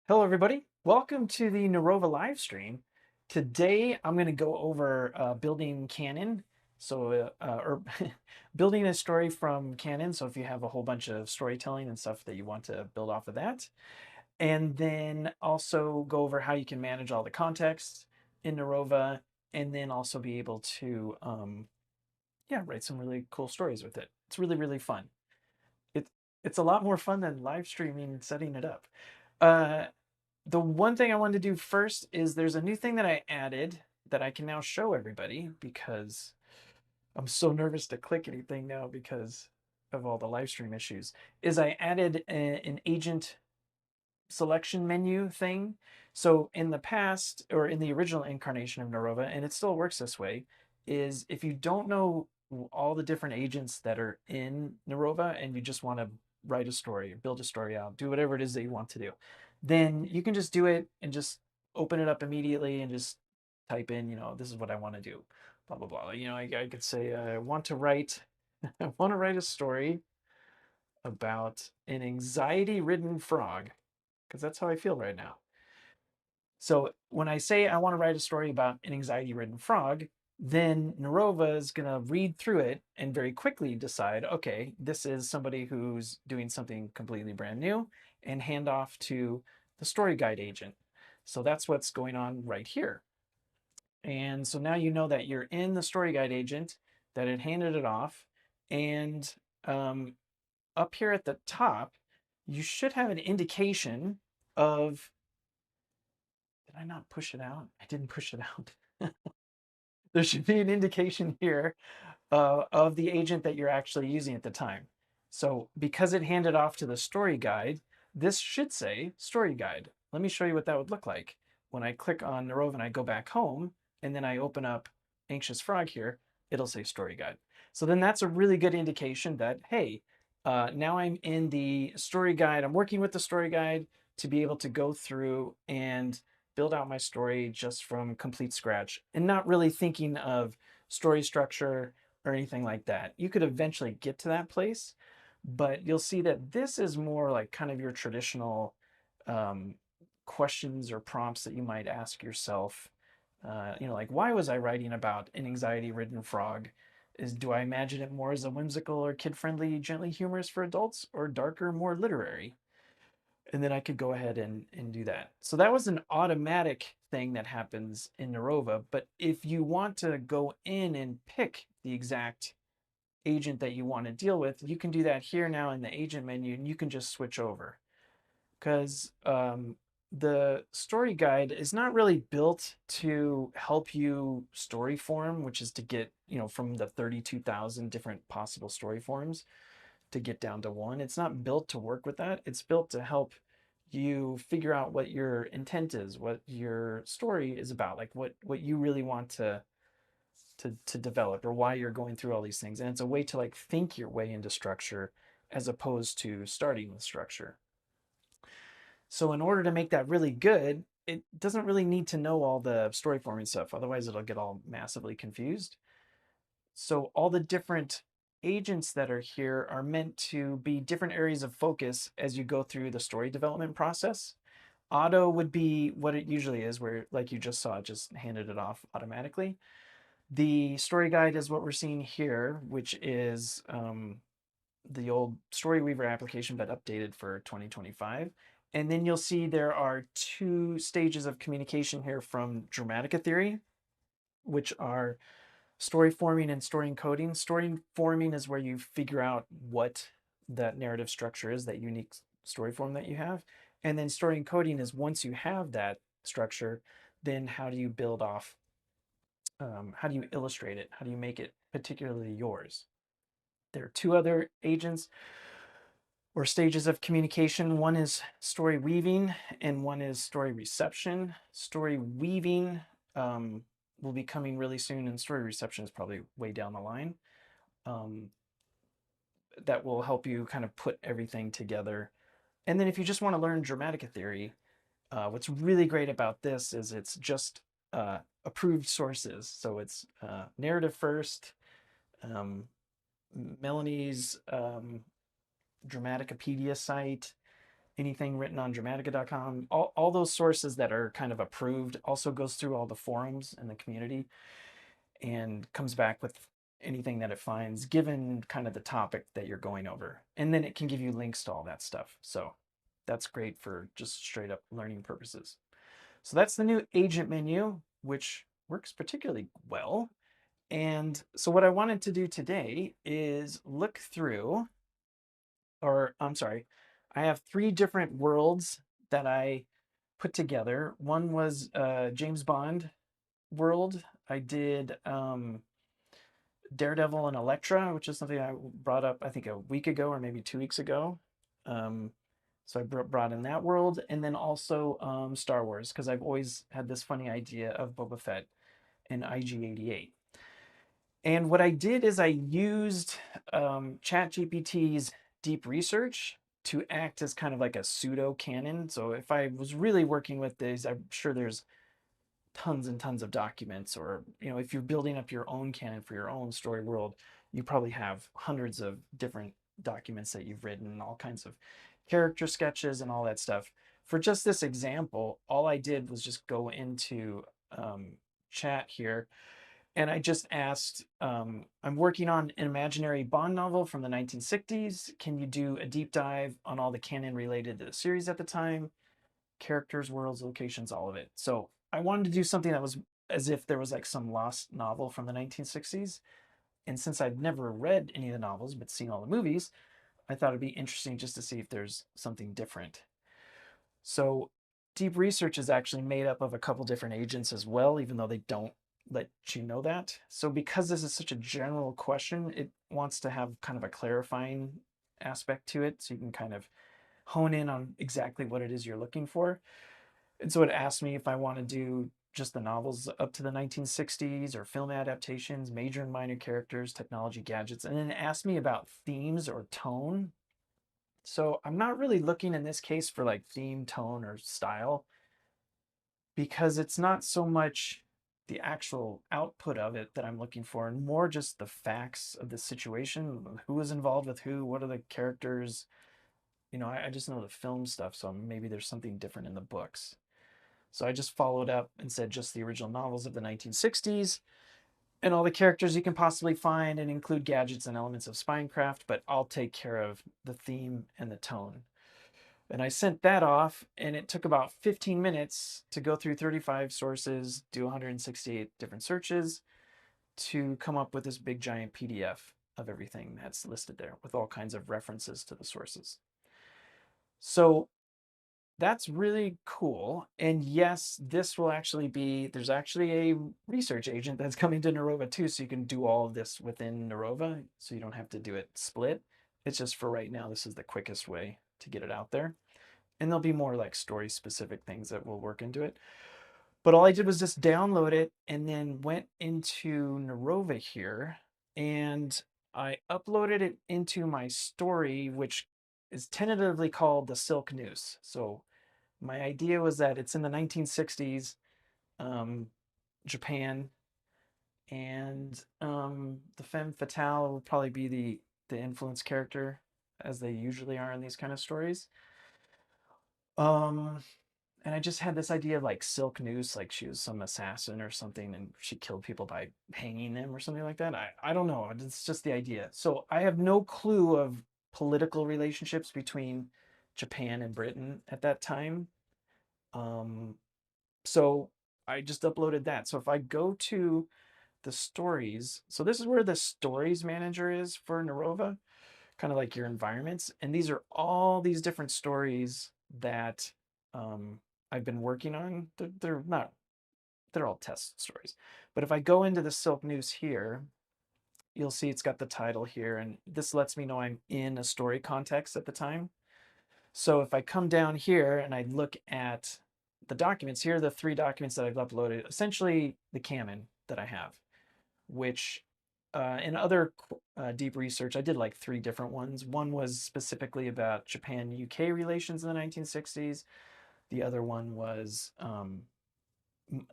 Hello, everybody. Welcome to the Narrova live stream. Today, I'm going to go over building Canon. Or building a story from Canon. So if you have a whole bunch of storytelling and stuff that you want to build off of that. And then also go over how you can manage all the context in Narrova, and then also be able to, yeah, write some really cool stories with it. It's really, really fun. It, it's a lot more fun than live streaming and setting it up. Uh, the one thing I wanted to do first is there's a new thing that I added that I can now show everybody because I'm so nervous to click anything now because of all the live stream issues. Is I added an agent selection menu thing. So in the past, or in the original incarnation of Narrova, and it still works this way, is if you don't know all the different agents that are in Narrova and you just want to write a story, build a story out, do whatever it is that you want to do, then you can just do it and just open it up immediately and just type in, this is what I want to do, blah, blah, blah. I could say, I want to write, I want to write a story about an anxiety-ridden frog because that's how I feel right now. So when I say I want to write a story about an anxiety-ridden frog, then Narova is going to read through it and very quickly decide, okay, this is somebody who's doing something completely brand new, and hand off to the story guide agent. So that's what's going on right here. And so now you know that you're in the story guide agent, that it handed it off, and up here at the top, you should have an indication of, did I not push it out? I didn't push it out. There should be an indication here of the agent that you're actually using at the time. So because it handed off to the story guide, this should say story guide. Let me show you what that would look like. When I click on Narova and I go back home, and then I open up Anxious Frog here, it'll say story guide. So then that's a really good indication that, hey, now I'm in the story guide. I'm working with the story guide to be able to go through and build out my story just from complete scratch and not really thinking of story structure or anything like that. You could eventually get to that place, but you'll see that this is more like kind of your traditional um, questions or prompts that you might ask yourself. Like, why was I writing about an anxiety-ridden frog? Do I imagine it more as a whimsical or kid-friendly, gently humorous for adults, or darker, more literary? And then I could go ahead and do that. So that was an automatic thing that happens in Narrova. But if you want to go in and pick the exact agent that you want to deal with, you can do that here now in the agent menu, and you can just switch over. Because the story guide is not really built to help you story form, which is to get, from the 32,000 different possible story forms to get down to one. It's not built to work with that. It's built to help you figure out what your intent is, what your story is about, like what you really want to develop, or why you're going through all these things. And it's a way to like think your way into structure as opposed to starting with structure. So in order to make that really good, it doesn't really need to know all the story forming stuff. Otherwise, it'll get all massively confused. So all the different agents that are here are meant to be different areas of focus as you go through the story development process. Auto would be what it usually is, where, like you just saw, it just handed it off automatically. The story guide is what we're seeing here, which is the old Storyweaver application, but updated for 2025. And then you'll see there are two stages of communication here from Dramatica theory, which are story forming and story encoding. Story forming is where you figure out what that narrative structure is, that unique story form that you have. And then story encoding is once you have that structure, then how do you build off, how do you illustrate it? How do you make it particularly yours? There are two other agents or stages of communication. One is story weaving and one is story reception. Story weaving will be coming really soon, and story reception is probably way down the line. That will help you kind of put everything together. And then if you just want to learn Dramatica theory, what's really great about this is it's just approved sources. So it's narrative first, Melanie's Dramaticapedia site, anything written on Dramatica.com, all those sources that are kind of approved, also goes through all the forums in the community and comes back with anything that it finds given kind of the topic that you're going over. And then it can give you links to all that stuff. So that's great for just straight up learning purposes. So that's the new agent menu, which works particularly well. And so what I wanted to do today is look through, or I'm sorry, I have three different worlds that I put together. One was James Bond world. I did Daredevil and Elektra, which is something I brought up, I think, a week ago or maybe 2 weeks ago. Um, so I brought in that world, and then also Star Wars, because I've always had this funny idea of Boba Fett and IG-88. And what I did is I used ChatGPT's deep research to act as kind of like a pseudo canon. So if I was really working with these, I'm sure there's tons and tons of documents, or if you're building up your own canon for your own story world, you probably have hundreds of different documents that you've written, all kinds of character sketches and all that stuff. For just this example, all I did was just go into chat here, and I just asked, I'm working on an imaginary Bond novel from the 1960s. Can you do a deep dive on all the canon related to the series at the time? Characters, worlds, locations, all of it. So I wanted to do something that was as if there was like some lost novel from the 1960s. And since I've never read any of the novels but seen all the movies, I thought it'd be interesting just to see if there's something different. So deep research is actually made up of a couple different agents as well, even though they don't let you know that. So because this is such a general question, it wants to have kind of a clarifying aspect to it, so you can kind of hone in on exactly what it is you're looking for. And so it asked me if I want to do just the novels up to the 1960s, or film adaptations, major and minor characters, technology, gadgets, and then it asked me about themes or tone. So I'm not really looking in this case for like theme, tone, or style, because it's not so much the actual output of it that I'm looking for, and more just the facts of the situation, who was involved with who, what are the characters. I just know the film stuff, so maybe there's something different in the books. So I just followed up and said just the original novels of the 1960s and all the characters you can possibly find, and include gadgets and elements of spycraft, but I'll take care of the theme and the tone. And I sent that off, and it took about 15 minutes to go through 35 sources, do 168 different searches to come up with this big giant PDF of everything that's listed there with all kinds of references to the sources. So that's really cool. And yes, this will actually be, there's actually a research agent that's coming to Narrova too, so you can do all of this within Narrova, so you don't have to do it split. It's just for right now, this is the quickest way to get it out there. And there'll be more like story specific things that will work into it. But all I did was just download it and then went into Narrova here, and I uploaded it into my story, which is tentatively called the Silk Noose. So my idea was that it's in the 1960s, Japan, and the femme fatale will probably be the influence character, as they usually are in these kind of stories. Um, and I just had this idea of like Silk Noose, like she was some assassin or something, and she killed people by hanging them or something like that. I don't know. It's just the idea. So I have no clue of political relationships between Japan and Britain at that time. Um, So I just uploaded that. So if I go to the stories, so this is where the stories manager is for Narrova, kind of like your environments. And these are all these different stories that I've been working on. They're not, they're all test stories. But if I go into the Silk News here, you'll see it's got the title here. And this lets me know I'm in a story context at the time. So if I come down here and I look at the documents, here are the three documents that I've uploaded, essentially the canon that I have, which in other deep research, I did like three different ones. One was specifically about Japan-UK relations in the 1960s. The other one was,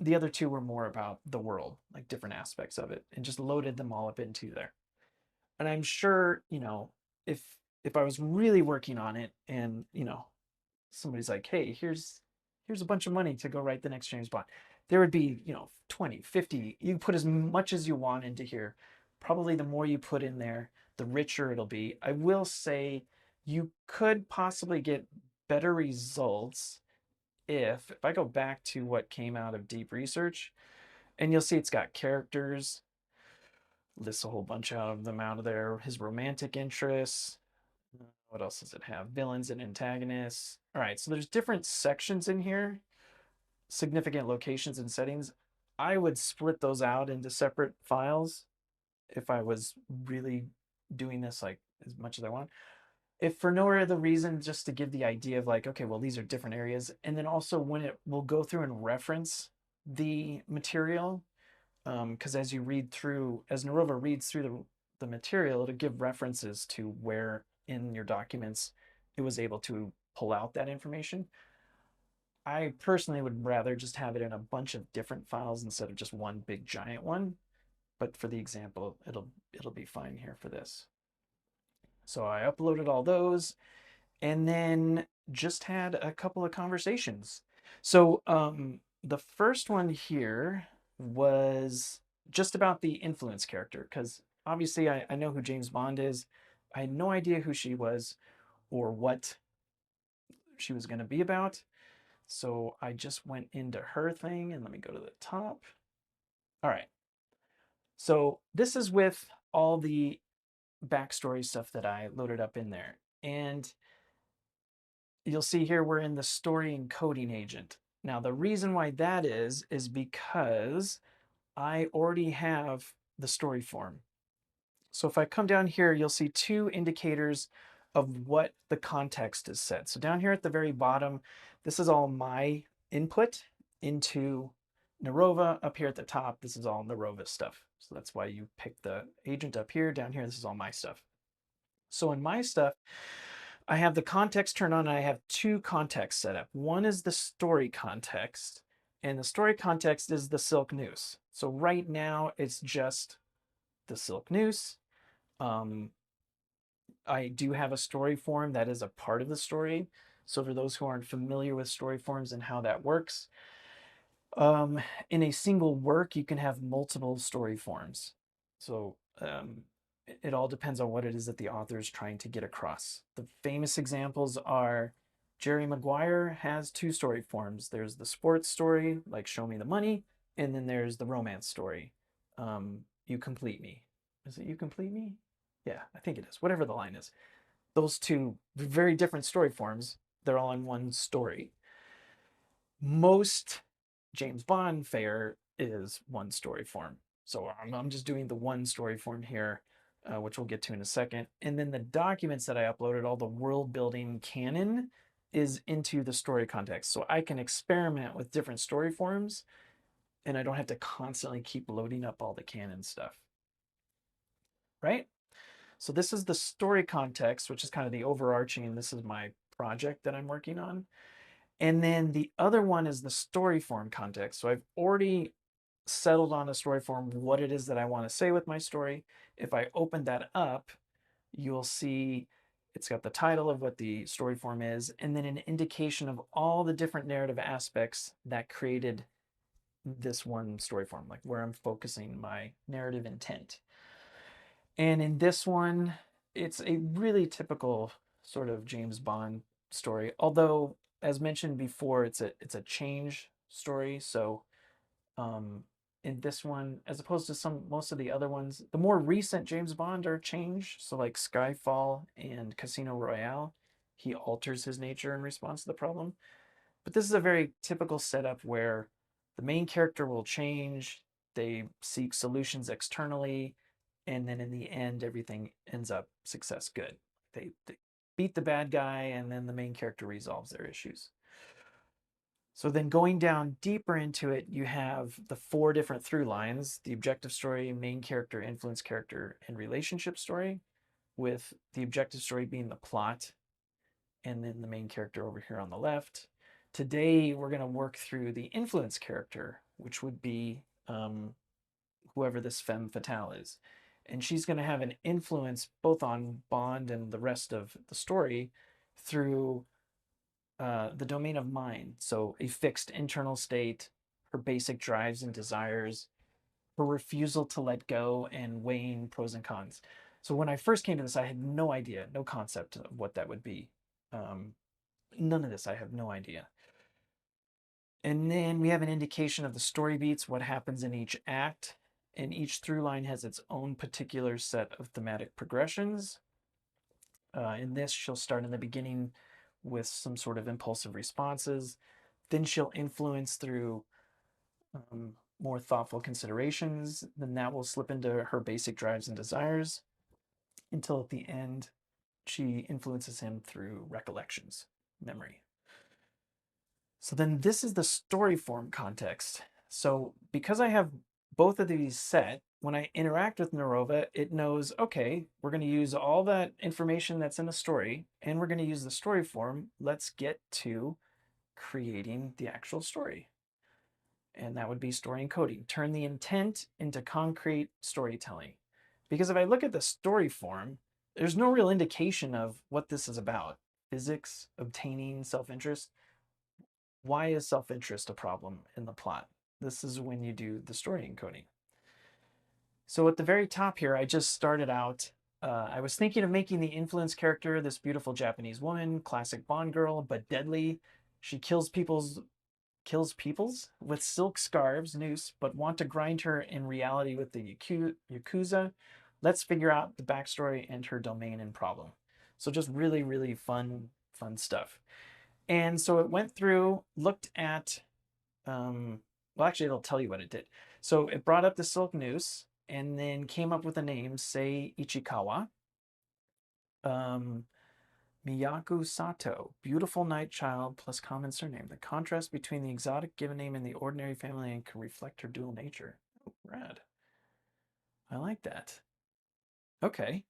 the other two were more about the world, like different aspects of it, and just loaded them all up into there. And I'm sure, if I was really working on it, and somebody's like, hey, here's a bunch of money to go write the next James Bond. There would be, 20, 50. You put as much as you want into here. Probably the more you put in there, the richer it'll be. I will say you could possibly get better results if I go back to what came out of deep research, and you'll see it's got characters, lists a whole bunch of them out of there, his romantic interests. What else does it have? Villains and antagonists. All right, so there's different sections in here, significant locations and settings. I would split those out into separate files if I was really doing this like as much as I want. If for no other reason, just to give the idea of like, okay, well, these are different areas. And then also when it will go through and reference the material, because as you read through, as Narrova reads through the material, it'll give references to where in your documents it was able to pull out that information. I personally would rather just have it in a bunch of different files instead of just one big giant one. But for the example, it'll be fine here for this. So I uploaded all those and then just had a couple of conversations. So the first one here was just about the influence character, because obviously I know who James Bond is. I had no idea who she was or what she was going to be about. So I just went into her thing and let me go to the top. All right. So this is with all the backstory stuff that I loaded up in there. And you'll see here we're in the story encoding agent. Now, the reason why that is because I already have the story form. So if I come down here, you'll see two indicators of what the context is set. So down here at the very bottom, this is all my input into Narrova. Up here at the top, this is all Narrova stuff. So that's why you pick the agent up here. Down here, this is all my stuff. So in my stuff, I have the context turned on and I have two contexts set up. One is the story context, and the story context is the silk noose. So right now it's just the silk noose. I do have a story form that is a part of the story. So for those who aren't familiar with story forms and how that works, in a single work, you can have multiple story forms. So it all depends on what it is that the author is trying to get across. The famous examples are Jerry Maguire has two story forms. There's the sports story, like Show Me the Money, and then there's the romance story, You Complete Me. Is it You Complete Me? Yeah, I think it is. Whatever the line is. Those two very different story forms, they're all in one story. Most James Bond fare is one story form. So I'm just doing the one story form here, which we'll get to in a second. And then the documents that I uploaded, all the world building canon, is into the story context. So I can experiment with different story forms and I don't have to constantly keep loading up all the canon stuff. Right? So this is the story context, which is kind of the overarching, this is my project that I'm working on. And then the other one is the story form context. So I've already settled on a story form, what it is that I want to say with my story. If I open that up, you'll see it's got the title of what the story form is, and then an indication of all the different narrative aspects that created this one story form, like where I'm focusing my narrative intent. And in this one, it's a really typical sort of James Bond story, although as mentioned before, it's a change story. So in this one, as opposed to most of the other ones, the more recent James Bond are change. So like Skyfall and Casino Royale, he alters his nature in response to the problem. But this is a very typical setup where the main character will change, they seek solutions externally, and then in the end, everything ends up success good. They beat the bad guy, and then the main character resolves their issues. So then going down deeper into it, you have the four different through lines, the objective story, main character, influence character, and relationship story, with the objective story being the plot, and then the main character over here on the left. Today, we're going to work through the influence character, which would be whoever this femme fatale is. And she's going to have an influence both on Bond and the rest of the story through the domain of mind. So a fixed internal state, her basic drives and desires, her refusal to let go, and weighing pros and cons. So when I first came to this, I had no idea, no concept of what that would be. Um, None of this, I have no idea. And then we have an indication of the story beats, what happens in each act, and each through line has its own particular set of thematic progressions. In this, she'll start in the beginning with some sort of impulsive responses. Then she'll influence through more thoughtful considerations. Then that will slip into her basic drives and desires until at the end, she influences him through recollections, memory. So then this is the story form context. So because I have both of these set, when I interact with Narrova, it knows, okay, we're going to use all that information that's in the story, and we're going to use the story form. Let's get to creating the actual story. And that would be story encoding. Turn the intent into concrete storytelling. Because if I look at the story form, there's no real indication of what this is about. Physics, obtaining self-interest. Why is self-interest a problem in the plot? This is when you do the story encoding. So at the very top here, I just started out, I was thinking of making the influence character this beautiful Japanese woman, classic Bond girl, but deadly. She kills people's with silk scarves, noose, but want to grind her in reality with the Yakuza. Let's figure out the backstory and her domain and problem. So just really, really fun stuff. And so it went through, looked at, well, actually, it'll tell you what it did. So it brought up the silk noose and then came up with a name, say Ichikawa. Miyako Sato, beautiful night child plus common surname. The contrast between the exotic given name and the ordinary family name can reflect her dual nature. Oh, rad. I like that. Okay,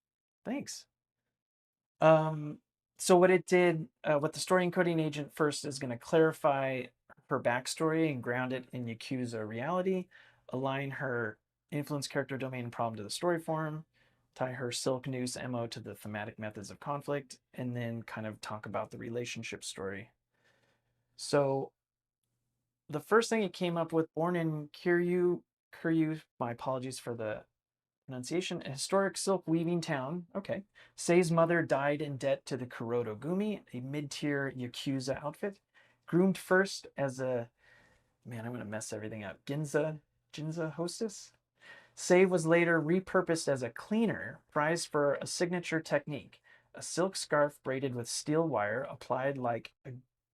thanks. Um, so what it did, what the story encoding agent first is going to clarify her backstory and ground it in Yakuza reality, align her influence character domain problem to the story form, tie her silk noose MO to the thematic methods of conflict, and then kind of talk about the relationship story. So the first thing it came up with, born in Kiryu, my apologies for the pronunciation, a historic silk weaving town. Okay. Sei's mother died in debt to the Kuroda Gumi, a mid-tier Yakuza outfit. Groomed first as a, man, I'm going to mess everything up, Ginza hostess. Sei was later repurposed as a cleaner, prized for a signature technique, a silk scarf braided with steel wire applied like a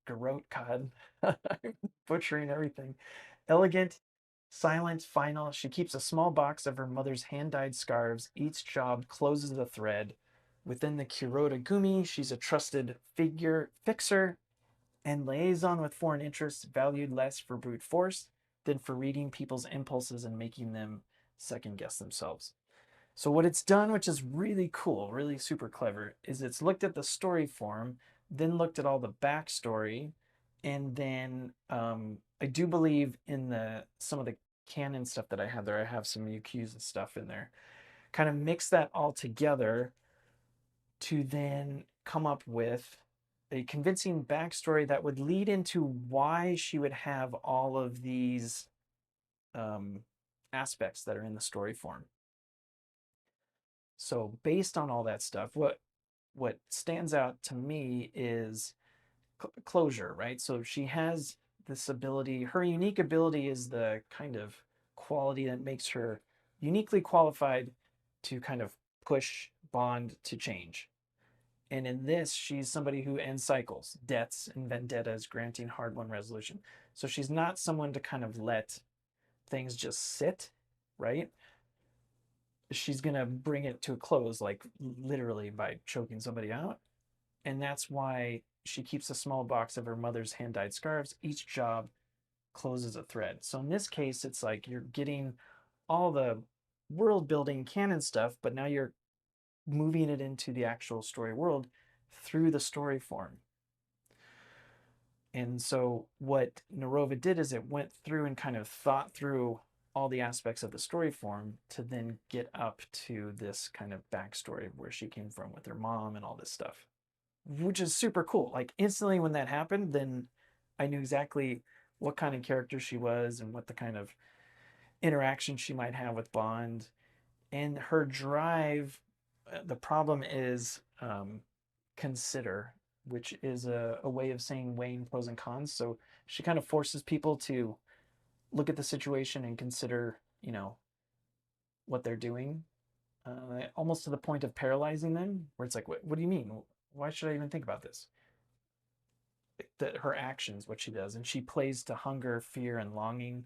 garrote cod. I'm butchering everything. Elegant, silent, final. She keeps a small box of her mother's hand-dyed scarves. Each job closes the thread. Within the Kuroda Gumi, she's a trusted figure fixer and liaison with foreign interests, valued less for brute force than for reading people's impulses and making them second guess themselves. So what it's done, which is really cool, really super clever, is it's looked at the story form, then looked at all the backstory, and then I do believe in the some of the canon stuff that I have there. I have some UQs and stuff in there. Kind of mix that all together to then come up with a convincing backstory that would lead into why she would have all of these um, aspects that are in the story form. So based on all that stuff, what stands out to me is closure, right? So she has this ability. Her unique ability is the kind of quality that makes her uniquely qualified to kind of push Bond to change. And in this, she's somebody who ends cycles, debts, and vendettas, granting hard-won resolution. So she's not someone to kind of let things just sit, right? She's going to bring it to a close, like literally by choking somebody out. And that's why she keeps a small box of her mother's hand-dyed scarves. Each job closes a thread. So in this case, it's like you're getting all the world building canon stuff, but now you're moving it into the actual story world through the story form. And so what Narrova did is it went through and kind of thought through all the aspects of the story form to then get up to this kind of backstory of where she came from with her mom and all this stuff. which is super cool. Like instantly when that happened, then I knew exactly what kind of character she was and what the kind of interaction she might have with Bond. And her drive, the problem is consider, which is a way of saying weighing pros and cons. So she kind of forces people to look at the situation and consider, you know, what they're doing, almost to the point of paralyzing them, where it's like, what do you mean? Why should I even think about this? That her actions, what she does, and she plays to hunger, fear, and longing,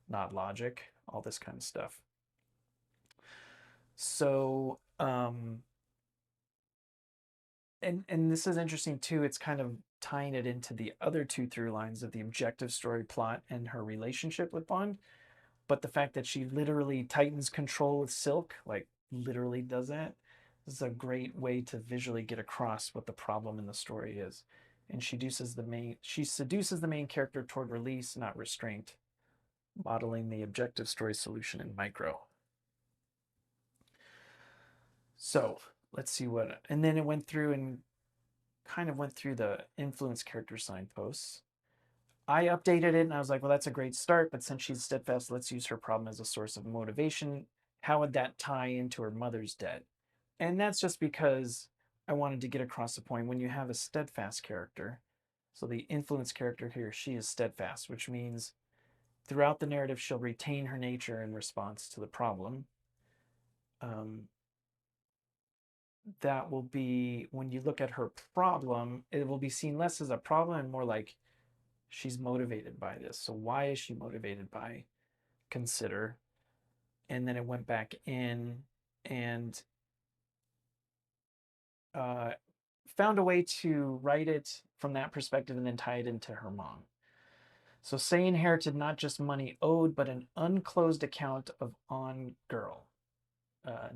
not logic, all this kind of stuff. So, and this is interesting too. It's kind of tying it into the other two through lines of the objective story plot and her relationship with Bond. But the fact that she literally tightens control with silk, like literally does that, is a great way to visually get across what the problem in the story is. And she seduces the main character toward release, not restraint, modeling the objective story solution in micro. So let's see what, and then it went through and kind of went through the influence character signposts. I updated it and I was like, well, that's a great start, but since she's steadfast, let's use her problem as a source of motivation. How would that tie into her mother's debt? And that's just because I wanted to get across the point when you have a steadfast character. So the influence character here, she is steadfast, which means throughout the narrative, she'll retain her nature in response to the problem. Um, that will be when you look at her problem, it will be seen less as a problem and more like she's motivated by this. So why is she motivated by consider? And then it went back in and uh, found a way to write it from that perspective and then tie it into her mom. So Say inherited not just money owed, but an unclosed account of on girl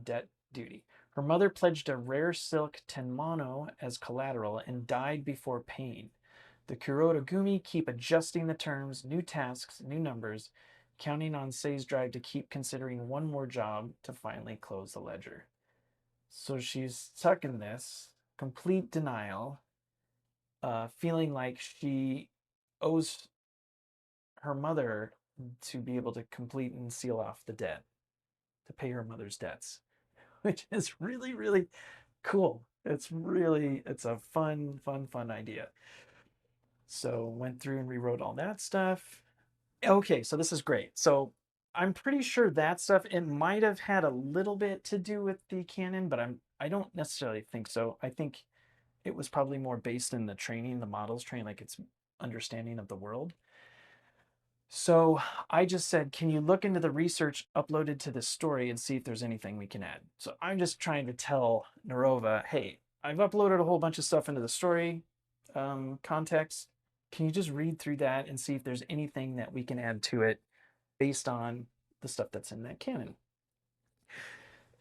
debt duty. Her mother pledged a rare silk tenmono as collateral and died before paying. The Kurodogumi keep adjusting the terms, new tasks, new numbers, counting on Say's drive to keep considering one more job to finally close the ledger. So she's stuck in this complete denial, feeling like she owes her mother to be able to complete and seal off the debt, to pay her mother's debts, which is really, really cool. It's a fun idea. So went through and rewrote all that stuff. Okay, so this is great. So I'm pretty sure that stuff, it might have had a little bit to do with the canon, but I don't necessarily think so. I think it was probably more based in the training, the models training, like its understanding of the world. So I just said, can you look into the research uploaded to this story and see if there's anything we can add? So I'm just trying to tell Narrova, hey, I've uploaded a whole bunch of stuff into the story context. Can you just read through that and see if there's anything that we can add to it based on the stuff that's in that canon?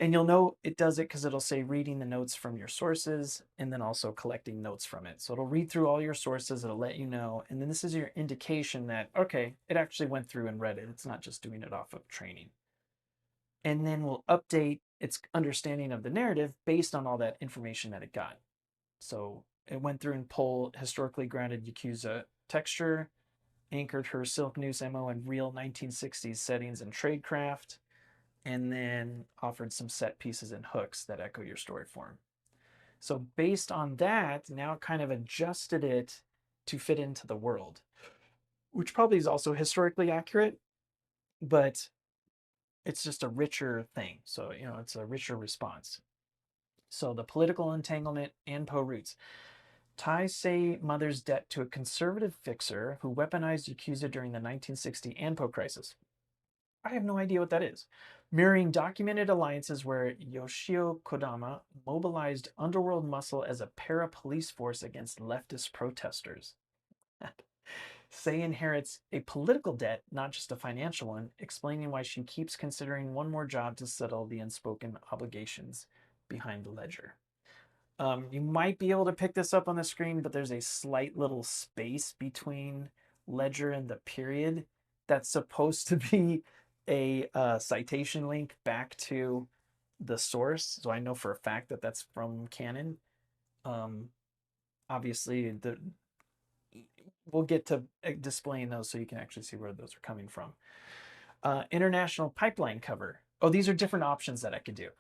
And you'll know it does it because it'll say reading the notes from your sources and then also collecting notes from it. So it'll read through all your sources, it'll let you know. And then this is your indication that, okay, it actually went through and read it. It's not just doing it off of training. And then we'll update its understanding of the narrative based on all that information that it got. So it went through and pulled historically grounded Yakuza texture, anchored her Silk Noose MO in real 1960s settings and tradecraft, and then offered some set pieces and hooks that echo your story form. So based on that, now it kind of adjusted it to fit into the world, which probably is also historically accurate, but it's just a richer thing. So, you know, it's a richer response. So the political entanglement and Poe roots. Ties Say mother's debt to a conservative fixer who weaponized Yakuza during the 1960 Anpo crisis. I have no idea what that is. Mirroring documented alliances where Yoshio Kodama mobilized underworld muscle as a para-police force against leftist protesters. Say inherits a political debt, not just a financial one, explaining why she keeps considering one more job to settle the unspoken obligations behind the ledger. You might be able to pick this up on the screen, but there's a slight little space between ledger and the period that's supposed to be a citation link back to the source. So I know for a fact that that's from Canon. obviously, we'll get to displaying those so you can actually see where those are coming from. International pipeline cover. Oh, these are different options that I could do.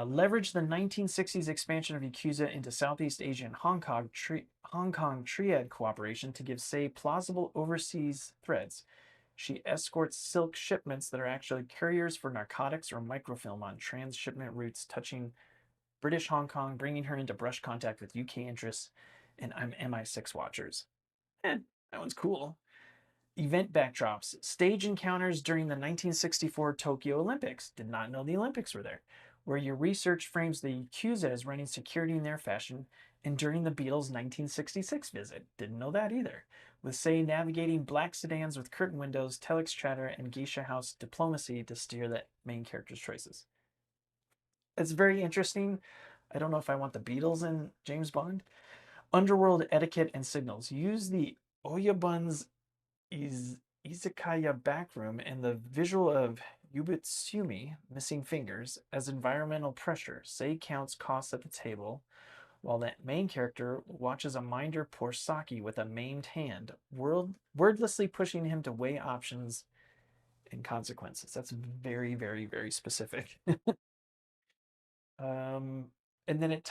Leverage the 1960s expansion of Yakuza into Southeast Asia and Hong Kong triad cooperation to give Sei plausible overseas threads. She escorts silk shipments that are actually carriers for narcotics or microfilm on transshipment routes touching British Hong Kong, bringing her into brush contact with UK interests and MI6 watchers. That one's cool. Event backdrops. Stage encounters during the 1964 Tokyo Olympics. Did not know the Olympics were there. Where your research frames the Yakuza as running security in their fashion, and during the Beatles' 1966 visit. Didn't know that either. With, say, navigating black sedans with curtain windows, telex chatter, and geisha house diplomacy to steer the main character's choices. It's very interesting. I don't know if I want the Beatles in James Bond. Underworld etiquette and signals. Use the Oyabun's izakaya backroom and the visual of Yubitsumi, missing fingers, as environmental pressure. Sei counts costs at the table, while that main character watches a minder pour sake with a maimed hand, wordlessly pushing him to weigh options and consequences. That's very, very, very specific. And then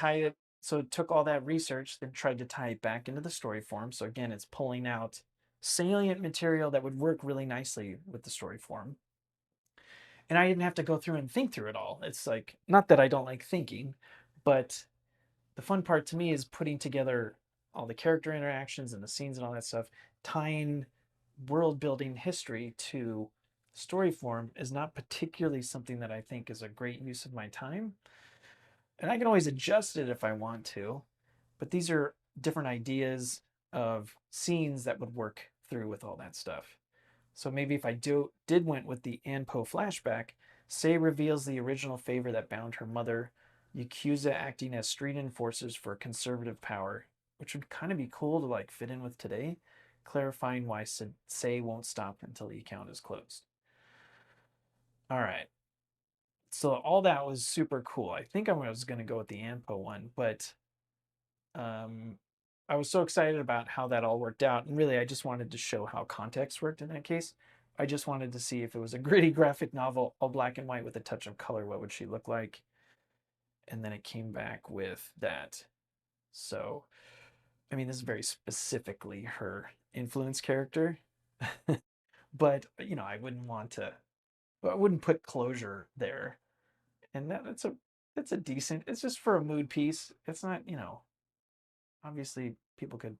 so it took all that research, then tried to tie it back into the story form. So again, it's pulling out salient material that would work really nicely with the story form. And I didn't have to go through and think through it all. It's like, not that I don't like thinking, but the fun part to me is putting together all the character interactions and the scenes and all that stuff. Tying world building history to story form is not particularly something that I think is a great use of my time. And I can always adjust it if I want to, but these are different ideas of scenes that would work through with all that stuff. So maybe if I did went with the Anpo flashback, Sei reveals the original favor that bound her mother, Yakuza acting as street enforcers for conservative power, which would kind of be cool to like fit in with today, clarifying why Sei won't stop until the account is closed. All right. So all that was super cool. I think I was going to go with the Anpo one, but um, I was so excited about how that all worked out. And really, I just wanted to show how context worked in that case. I just wanted to see if it was a gritty graphic novel, all black and white with a touch of color, what would she look like? And then it came back with that. So, I mean, this is very specifically her influence character. But, you know, I wouldn't put closure there. And that's a decent, it's just for a mood piece. It's not, you know, obviously people could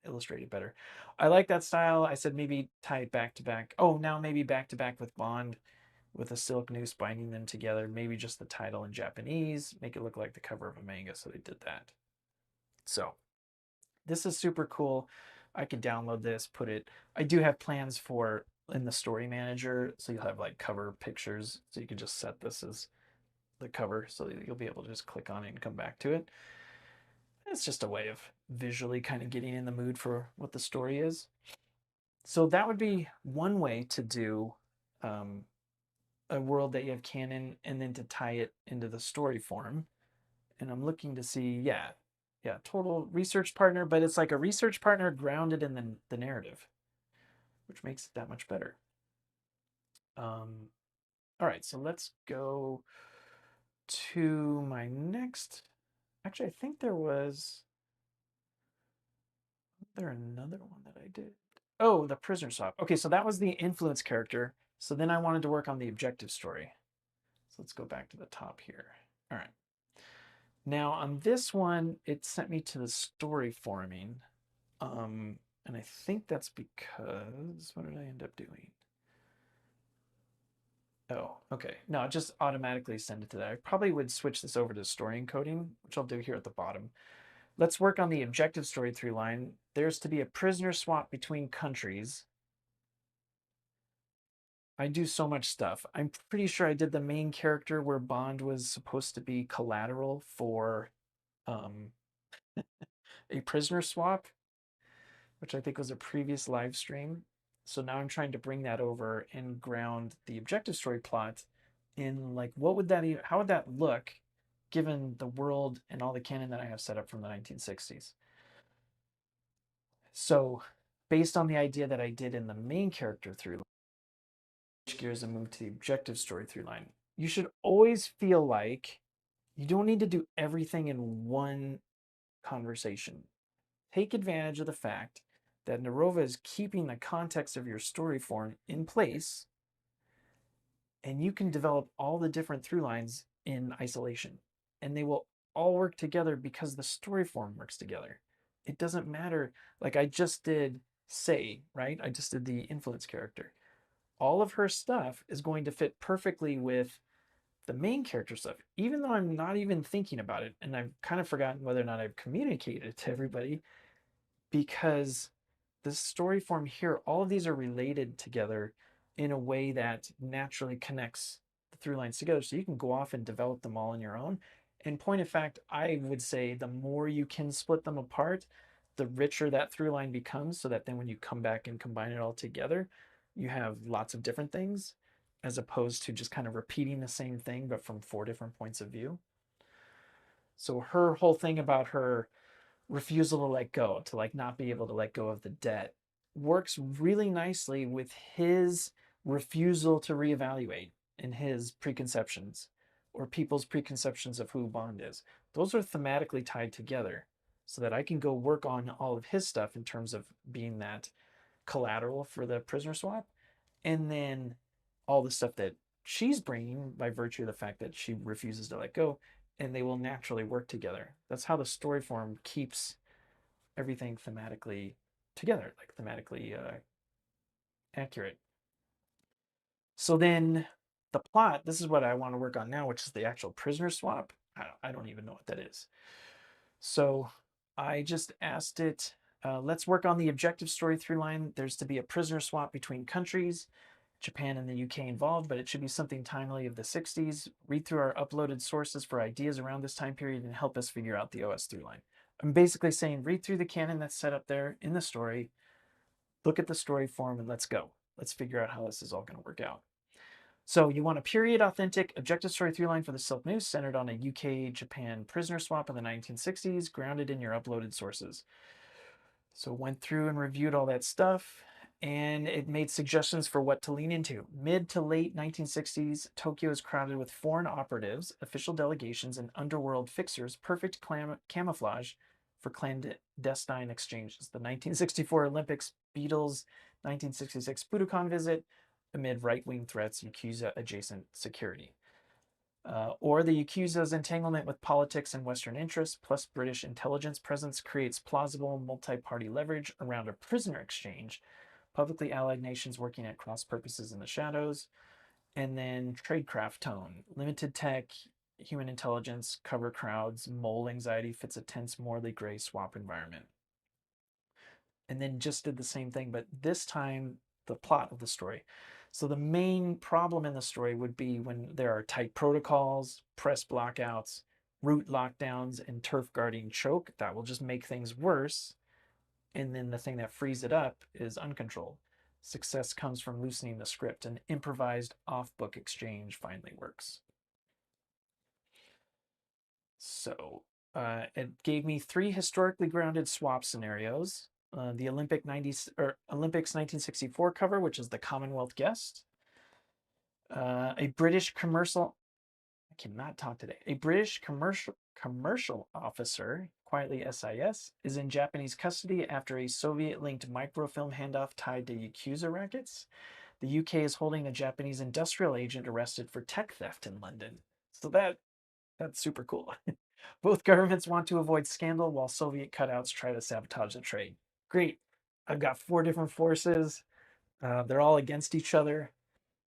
illustrate it better. I like that style. I said maybe tie it back to back. Oh, now maybe back to back with Bond with a silk noose binding them together. Maybe just the title in Japanese, make it look like the cover of a manga. So they did that. So this is super cool. I could download this, put it. I do have plans for in the story manager. So you'll have like cover pictures. So you can just set this as the cover so that you'll be able to just click on it and come back to it. It's just a way of visually kind of getting in the mood for what the story is. So that would be one way to do um, a world that you have canon and then to tie it into the story form. And I'm looking to see, yeah, total research partner, but it's like a research partner grounded in the narrative, which makes it that much better. All right, so let's go to my next. Actually, I think there another one that I did. Oh, the prisoner swap. Okay, so that was the influence character. So then I wanted to work on the objective story. So let's go back to the top here. All right. Now on this one, it sent me to the story forming. And I think that's because, what did I end up doing? Oh, okay. No, it just automatically send it to that. I probably would switch this over to story encoding, which I'll do here at the bottom. Let's work on the objective story through line. There's to be a prisoner swap between countries. I do so much stuff. I'm pretty sure I did the main character where Bond was supposed to be collateral for um, a prisoner swap, which I think was a previous live stream. So now I'm trying to bring that over and ground the objective story plot in like how would that look given the world and all the canon that I have set up from the 1960s. So based on the idea that I did in the main character through line, switch gears and move to the objective story through line. You should always feel like you don't need to do everything in one conversation. Take advantage of the fact that Narrova is keeping the context of your story form in place, and you can develop all the different through lines in isolation, and they will all work together because the story form works together. It doesn't matter. Like I just did Say, right? I just did the influence character. All of her stuff is going to fit perfectly with the main character stuff, even though I'm not even thinking about it. And I've kind of forgotten whether or not I've communicated it to everybody, because the story form here, all of these are related together in a way that naturally connects the through lines together. So you can go off and develop them all on your own. In point of fact, I would say the more you can split them apart, the richer that through line becomes, so that then when you come back and combine it all together, you have lots of different things, as opposed to just kind of repeating the same thing but from 4 different points of view. So her whole thing about her refusal to let go, to like not be able to let go of the debt, works really nicely with his refusal to reevaluate in his preconceptions, or people's preconceptions of who Bond is. Those are thematically tied together so that I can go work on all of his stuff in terms of being that collateral for the prisoner swap, and then all the stuff that she's bringing by virtue of the fact that she refuses to let go, and they will naturally work together. That's how the story form keeps everything thematically together, like thematically accurate. So then the plot, this is what I want to work on now, which is the actual prisoner swap. I don't even know what that is. So I just asked it, let's work on the objective story through line. There's to be a prisoner swap between countries, Japan and the UK involved, but it should be something timely of the 60s. Read through our uploaded sources for ideas around this time period and help us figure out the OS through line. I'm basically saying read through the canon that's set up there in the story, look at the story form, and let's go. Let's figure out how this is all going to work out. So you want a period authentic objective story through line for the Silk News centered on a UK-Japan prisoner swap in the 1960s, grounded in your uploaded sources. So went through and reviewed all that stuff, and it made suggestions for what to lean into. Mid to late 1960s, Tokyo is crowded with foreign operatives, official delegations, and underworld fixers, perfect camouflage for clandestine exchanges. The 1964 Olympics, Beatles, 1966 Budokan visit, amid right-wing threats, Yakuza-adjacent security. Or the Yakuza's entanglement with politics and Western interests, plus British intelligence presence, creates plausible multi-party leverage around a prisoner exchange, publicly allied nations working at cross purposes in the shadows, and then tradecraft tone, limited tech, human intelligence, cover crowds, mole anxiety fits a tense, morally gray swap environment. And then just did the same thing, but this time the plot of the story. So the main problem in the story would be when there are tight protocols, press blockouts, route lockdowns, and turf guarding choke. That will just make things worse. And then the thing that frees it up is uncontrolled. Success comes from loosening the script. An improvised off-book exchange finally works. So it gave me 3 historically grounded swap scenarios. The Olympics 1964 cover, which is the Commonwealth guest. A British commercial, I cannot talk today. A British commercial officer, quietly SIS, is in Japanese custody after a Soviet-linked microfilm handoff tied to Yakuza rackets. The UK is holding a Japanese industrial agent arrested for tech theft in London. So that's super cool. Both governments want to avoid scandal while Soviet cutouts try to sabotage the trade. Great. I've got 4 different forces. They're all against each other.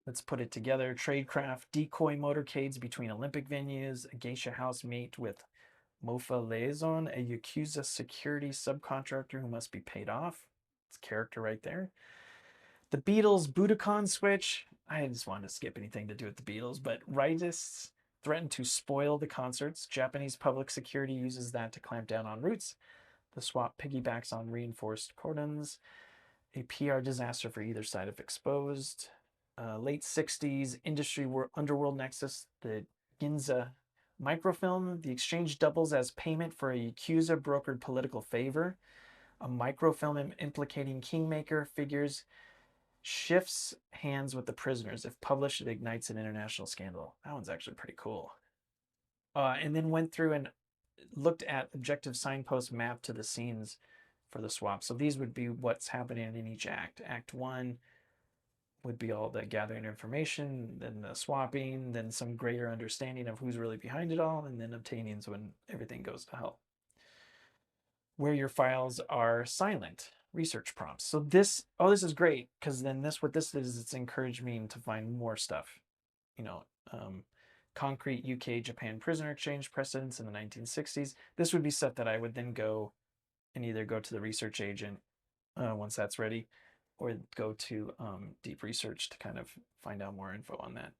Let's put it together. Tradecraft, decoy motorcades between Olympic venues, a geisha house meet with Mofa Liaison, a Yakuza security subcontractor who must be paid off. It's character right there. The Beatles Budokan switch. I just wanted to skip anything to do with the Beatles, but rightists threaten to spoil the concerts. Japanese public security uses that to clamp down on routes. The swap piggybacks on reinforced cordons. A PR disaster for either side if exposed. Late 60s industry underworld nexus, the Ginza microfilm. The exchange doubles as payment for a Yakuza brokered political favor. A microfilm implicating kingmaker figures shifts hands with the prisoners. If published, it ignites an international scandal. That one's actually pretty cool. And then went through and looked at objective signposts mapped to the scenes for the swap. So these would be what's happening in each act. Act 1 would be all the gathering information, then the swapping, then some greater understanding of who's really behind it all, and then obtainings when everything goes to hell. Where your files are silent, research prompts. So this is great, because then what this is, it's encouraged me to find more stuff. Concrete UK Japan prisoner exchange precedents in the 1960s. This would be stuff that I would then go and either go to the research agent once that's ready, or go to deep research to kind of find out more info on that.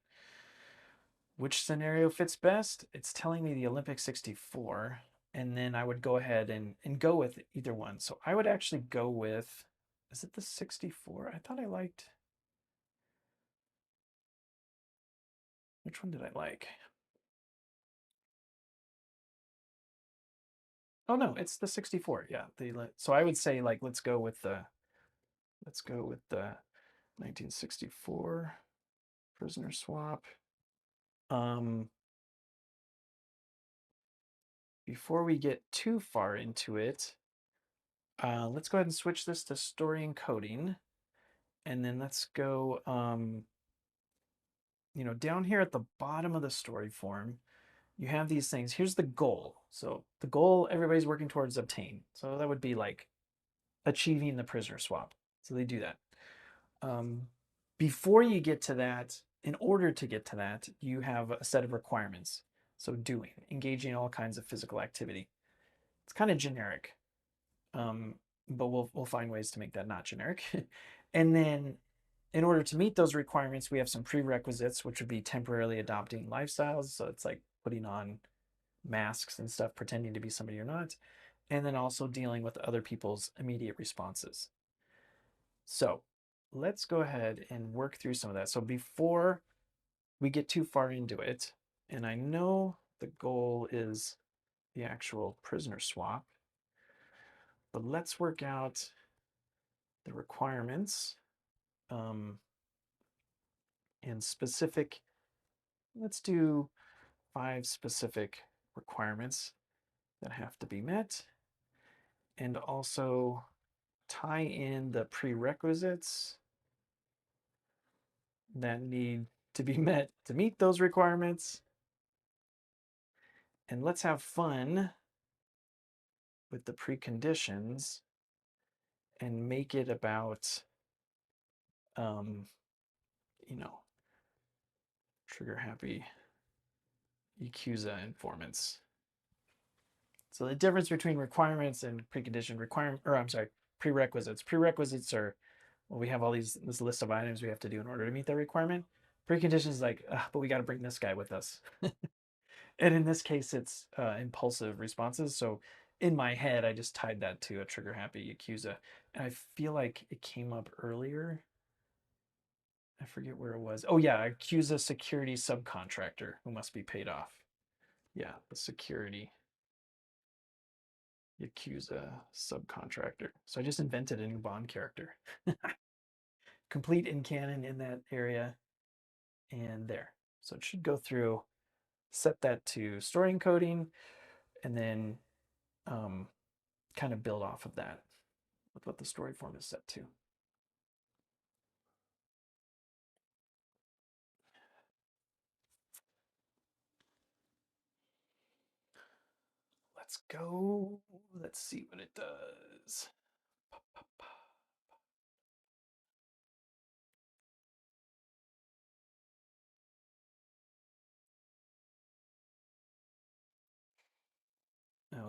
Which scenario fits best? It's telling me the Olympic 64, and then I would go ahead and go with either one. So I would actually go with, is it the 64? I thought I liked, which one did I like? Oh no, it's the 64. Yeah. So I would say, like, let's go with the 1964 prisoner swap. Before we get too far into it, let's go ahead and switch this to story encoding, and then let's go, down here at the bottom of the story form, you have these things. Here's the goal. So the goal everybody's working towards obtain. So that would be like achieving the prisoner swap. So they do that. Before you get to that, in order to get to that, you have a set of requirements. So doing, engaging in all kinds of physical activity. It's kind of generic, but we'll find ways to make that not generic. And then in order to meet those requirements, we have some prerequisites, which would be temporarily adopting lifestyles. So it's like putting on masks and stuff, pretending to be somebody you're not, and then also dealing with other people's immediate responses. So let's go ahead and work through some of that. So before we get too far into it, and I know the goal is the actual prisoner swap, but let's work out the requirements and specific. Let's do 5 specific requirements that have to be met, and also tie in the prerequisites that need to be met to meet those requirements. And let's have fun with the preconditions and make it about, you know, trigger happy Yakuza informants. So the difference between requirements and precondition prerequisites. Prerequisites are, well, we have all this list of items we have to do in order to meet that requirement. Preconditions is like, but we got to bring this guy with us. And in this case, it's impulsive responses. So in my head, I just tied that to a trigger happy Yakuza. And I feel like it came up earlier. I forget where it was. Oh yeah, Yakuza security subcontractor who must be paid off. Yeah, the security Yakuza subcontractor. So I just invented a new Bond character. Complete in canon in that area, and there. So it should go through, set that to story encoding, and then kind of build off of that with what the story form is set to. Let's go. Let's see what it does.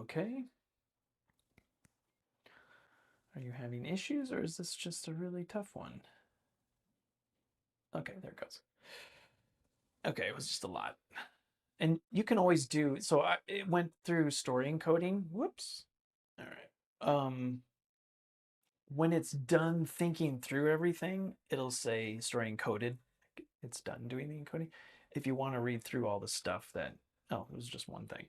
Okay. Are you having issues, or is this just a really tough one? Okay, there it goes. Okay, it was just a lot. And you can always do, so it went through story encoding. Whoops. All right. When it's done thinking through everything, it'll say story encoded. It's done doing the encoding. If you want to read through all the stuff that, oh, it was just one thing.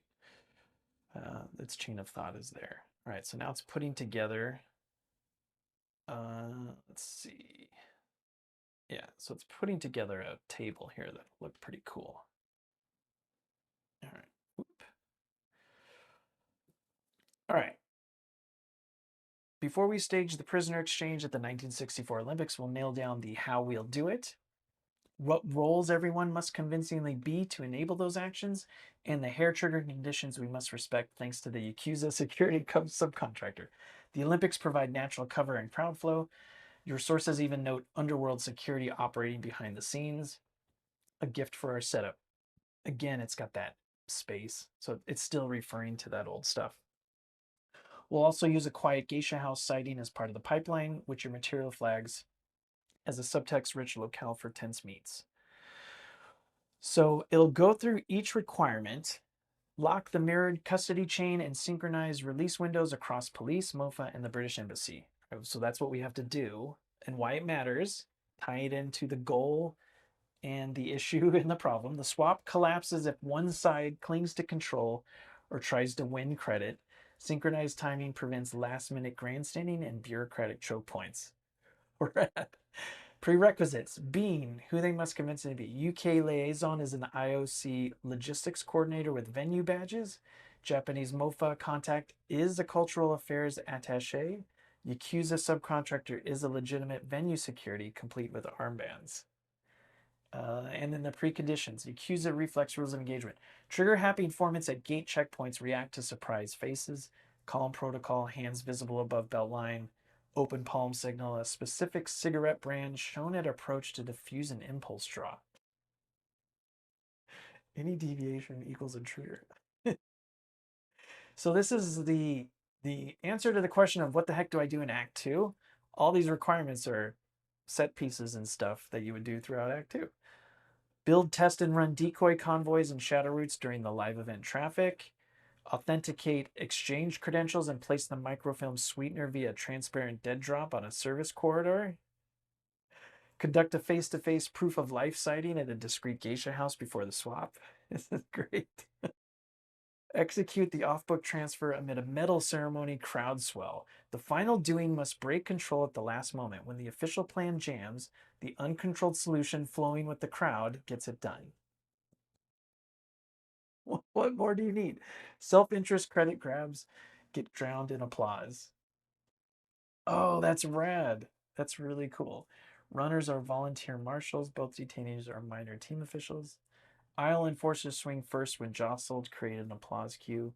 Its chain of thought is there. All right, so now it's putting together Let's see. Yeah, so it's putting together a table here that looked pretty cool. All right. Whoop. All right. Before we stage the prisoner exchange at the 1964 Olympics, we'll nail down the how we'll do it, what roles everyone must convincingly be to enable those actions, and the hair trigger conditions we must respect thanks to the Yakuza security subcontractor. The Olympics provide natural cover and crowd flow. Your sources even note underworld security operating behind the scenes. A gift for our setup. Again, it's got that space, so it's still referring to that old stuff. We'll also use a quiet geisha house sighting as part of the pipeline, which your material flags as a subtext-rich locale for tense meets. So it'll go through each requirement, lock the mirrored custody chain, and synchronize release windows across police, MOFA, and the British Embassy. So that's what we have to do and why it matters. Tie it into the goal and the issue and the problem. The swap collapses if one side clings to control or tries to win credit. Synchronized timing prevents last minute grandstanding and bureaucratic choke points. Prerequisites: Bean, who they must convince to be. UK liaison is an IOC logistics coordinator with venue badges. Japanese MOFA contact is a cultural affairs attaché. Yakuza subcontractor is a legitimate venue security, complete with armbands. And then the preconditions: Yakuza reflex rules of engagement. Trigger happy informants at gate checkpoints react to surprise faces. Calm protocol: hands visible above belt line. Open palm signal: a specific cigarette brand shown at approach to diffuse an impulse draw. Any deviation equals intruder. So this is the answer to the question of what the heck do I do in Act 2? All these requirements are set pieces and stuff that you would do throughout Act 2. Build, test, and run decoy convoys and shadow routes during the live event traffic. Authenticate exchange credentials and place the microfilm sweetener via transparent dead drop on a service corridor. Conduct a face-to-face proof of life sighting at a discreet geisha house before the swap. This is great. Execute the off-book transfer amid a medal ceremony crowd swell. The final doing must break control at the last moment. When the official plan jams, the uncontrolled solution flowing with the crowd gets it done. What more do you need? Self-interest credit grabs get drowned in applause. Oh, that's rad. That's really cool. Runners are volunteer marshals. Both detainees are minor team officials. Aisle enforcers swing first when jostled, create an applause cue.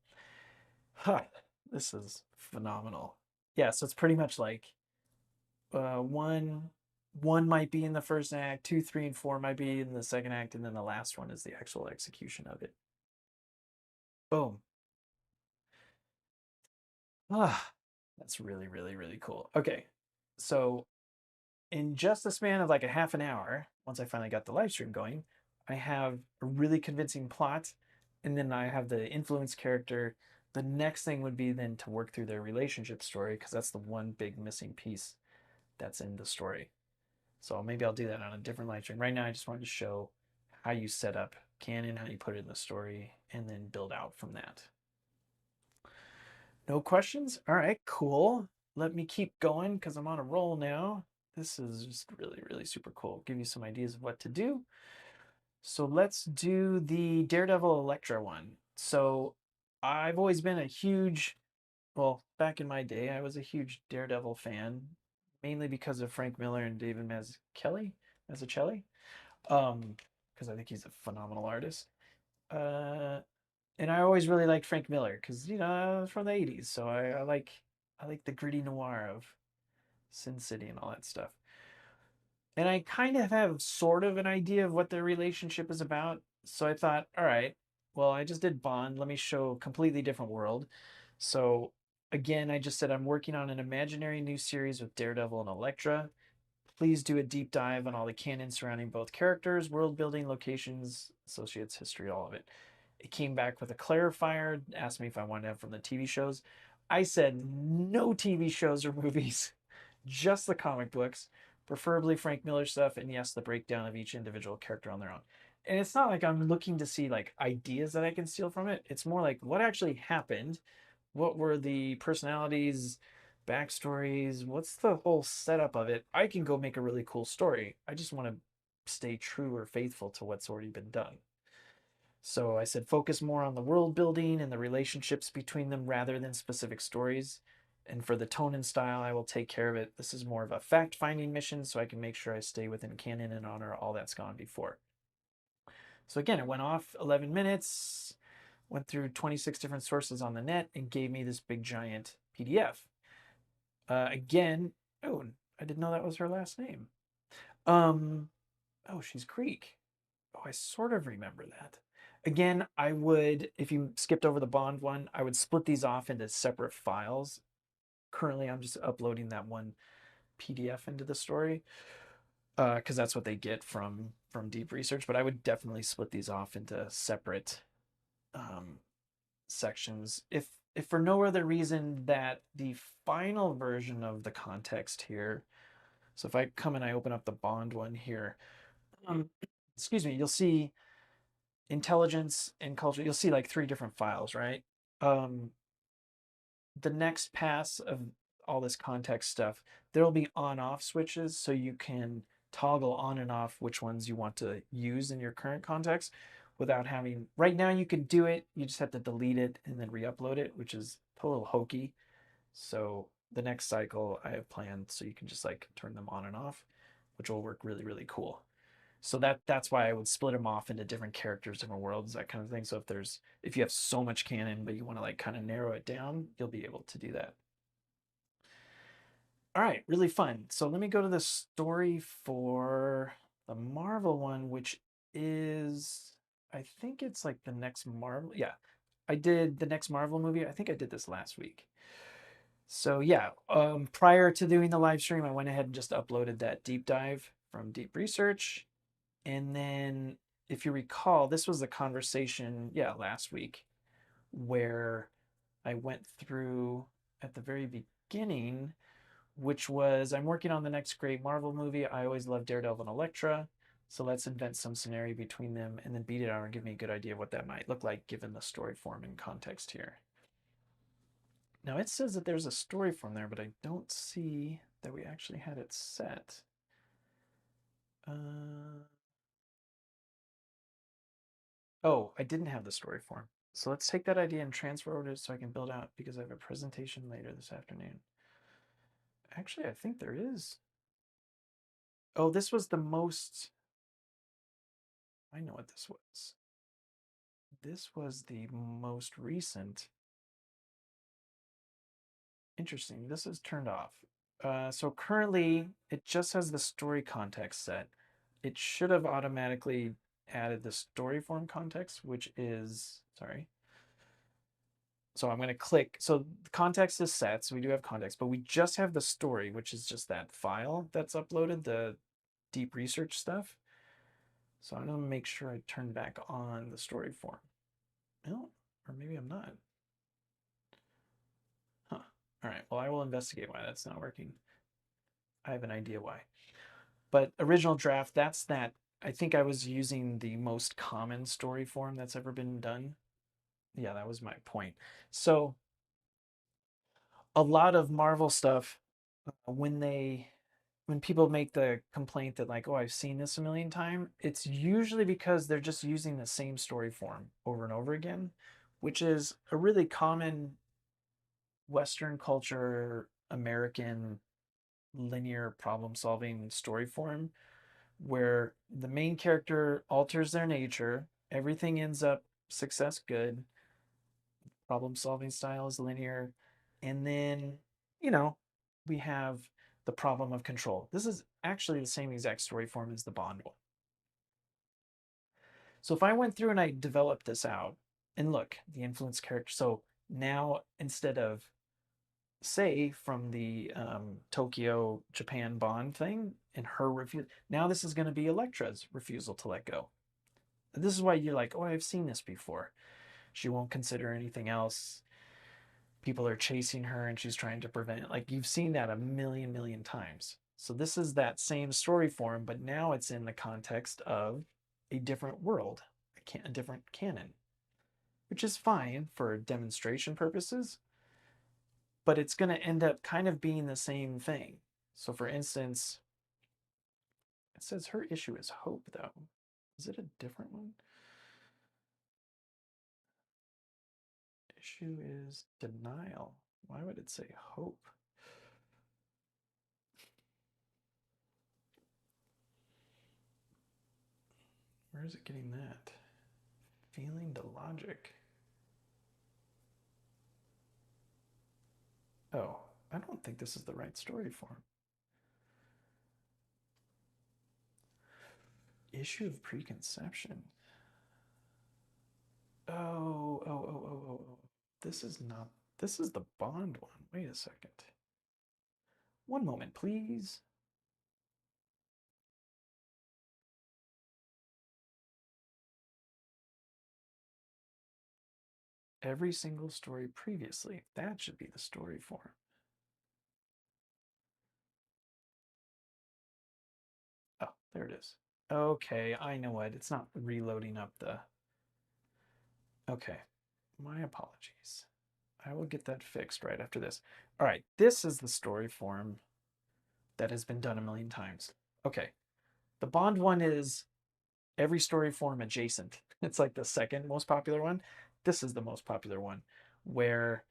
Huh, this is phenomenal. Yeah, so it's pretty much like one might be in the first act, 2, 3, and 4 might be in the second act, and then the last one is the actual execution of it. Boom. Ah, that's really, really, really cool. Okay, so in just a span of like a half an hour, once I finally got the live stream going, I have a really convincing plot, and then I have the influence character. The next thing would be then to work through their relationship story, because that's the one big missing piece that's in the story. So maybe I'll do that on a different live stream. Right now, I just wanted to show how you set up Canon, how you put it in the story, and then build out from that. No questions? All right, cool. Let me keep going because I'm on a roll now. This is just really, really super cool. Give you some ideas of what to do. So let's do the Daredevil Elektra one. So I've always been a huge, well, back in my day, I was a huge Daredevil fan, mainly because of Frank Miller and David Mazzucchelli, because I think he's a phenomenal artist. And I always really liked Frank Miller because I was from the '80s, so I like the gritty noir of Sin City and all that stuff. And I kind of have sort of an idea of what their relationship is about. So I thought, all right, well, I just did Bond. Let me show a completely different world. So again, I just said I'm working on an imaginary new series with Daredevil and Elektra. Please do a deep dive on all the canon surrounding both characters, world building, locations, associates, history, all of it. It came back with a clarifier, asked me if I wanted to have from the TV shows. I said no TV shows or movies, just the comic books, preferably Frank Miller stuff, and yes, the breakdown of each individual character on their own. And it's not like I'm looking to see like ideas that I can steal from it. It's more like what actually happened, what were the personalities, backstories? What's the whole setup of it? I can go make a really cool story. I just want to stay true or faithful to what's already been done. So I said focus more on the world building and the relationships between them rather than specific stories. And for the tone and style, I will take care of it. This is more of a fact finding mission, so I can make sure I stay within canon and honor all that's gone before. So again, it went off 11 minutes, went through 26 different sources on the net, and gave me this big giant PDF. Again, oh, I didn't know that was her last name. Oh, she's Greek. Oh, I sort of remember that. Again, I would, if you skipped over the Bond one, I would split these off into separate files. Currently, I'm just uploading that one PDF into the story because that's what they get from deep research. But I would definitely split these off into separate um, sections, if for no other reason that the final version of the context here. So if I come and I open up the Bond one here, um, excuse me, you'll see intelligence and culture. You'll see like three different files, right? Um, the next pass of all this context stuff, there'll be on-off switches, so you can toggle on and off which ones you want to use in your current context without having. Right now, you can do it. You just have to delete it and then re-upload it, which is a little hokey. So the next cycle I have planned so you can just like turn them on and off, which will work really, really cool. So that's why I would split them off into different characters, different worlds, that kind of thing. So if you have so much canon but you want to like kind of narrow it down, you'll be able to do that. All right, really fun. So let me go to the story for the Marvel one, which is, I think it's like the next Marvel. Yeah, I did the next Marvel movie. I think I did this last week. So yeah, prior to doing the live stream, I went ahead and just uploaded that deep dive from Deep Research. And then, if you recall, this was the conversation, yeah, last week, where I went through at the very beginning, which was I'm working on the next great Marvel movie. I always loved Daredevil and Elektra. So let's invent some scenario between them and then beat it out and give me a good idea of what that might look like given the story form and context here. Now it says that there's a story form there, but I don't see that we actually had it set. Oh, I didn't have the story form. So let's take that idea and transfer over to it so I can build out because I have a presentation later this afternoon. Actually, I think there is. Oh, this was the most. I know what this was. This was the most recent. Interesting. This is turned off. So currently, it just has the story context set. It should have automatically added the story form context, which is, sorry. So I'm going to click. So the context is set. So we do have context, but we just have the story, which is just that file that's uploaded, the deep research stuff. So I'm going to make sure I turn back on the story form. No, or maybe I'm not. Huh. All right. Well, I will investigate why that's not working. I have an idea why. But original draft, that's that. I think I was using the most common story form that's ever been done. Yeah, that was my point. So a lot of Marvel stuff, when people make the complaint that like, oh, I've seen this a million times, it's usually because they're just using the same story form over and over again, which is a really common Western culture, American linear problem solving story form where the main character alters their nature, everything ends up success good, problem solving style is linear, and then, you know, we have the problem of control. This is actually the same exact story form as the Bond one. So if I went through and I developed this out, and look, the influence character. So now instead of say from the Tokyo Japan Bond thing and her refuse, now this is going to be Elektra's refusal to let go. This is why you're like, oh, I've seen this before. She won't consider anything else. People are chasing her and she's trying to prevent it. Like you've seen that a million times. So this is that same story form, but now it's in the context of a different world, a different canon, which is fine for demonstration purposes. but it's going to end up kind of being the same thing. So for instance, it says her issue is hope, though. Is it a different one? Issue is denial. Why would it say hope? Where is it getting that? Feeling to logic. Oh, I don't think this is the right story form. Issue of preconception. Oh. This is not, this is the Bond one. Wait a second. One moment, please. Every single story previously. That should be the story form. Oh, there it is. Okay, I know what. It's not reloading up the... Okay, my apologies. I will get that fixed right after this. All right, this is the story form that has been done a million times. Okay, the Bond one is every story form adjacent. It's like the second most popular one. This is the most popular one, where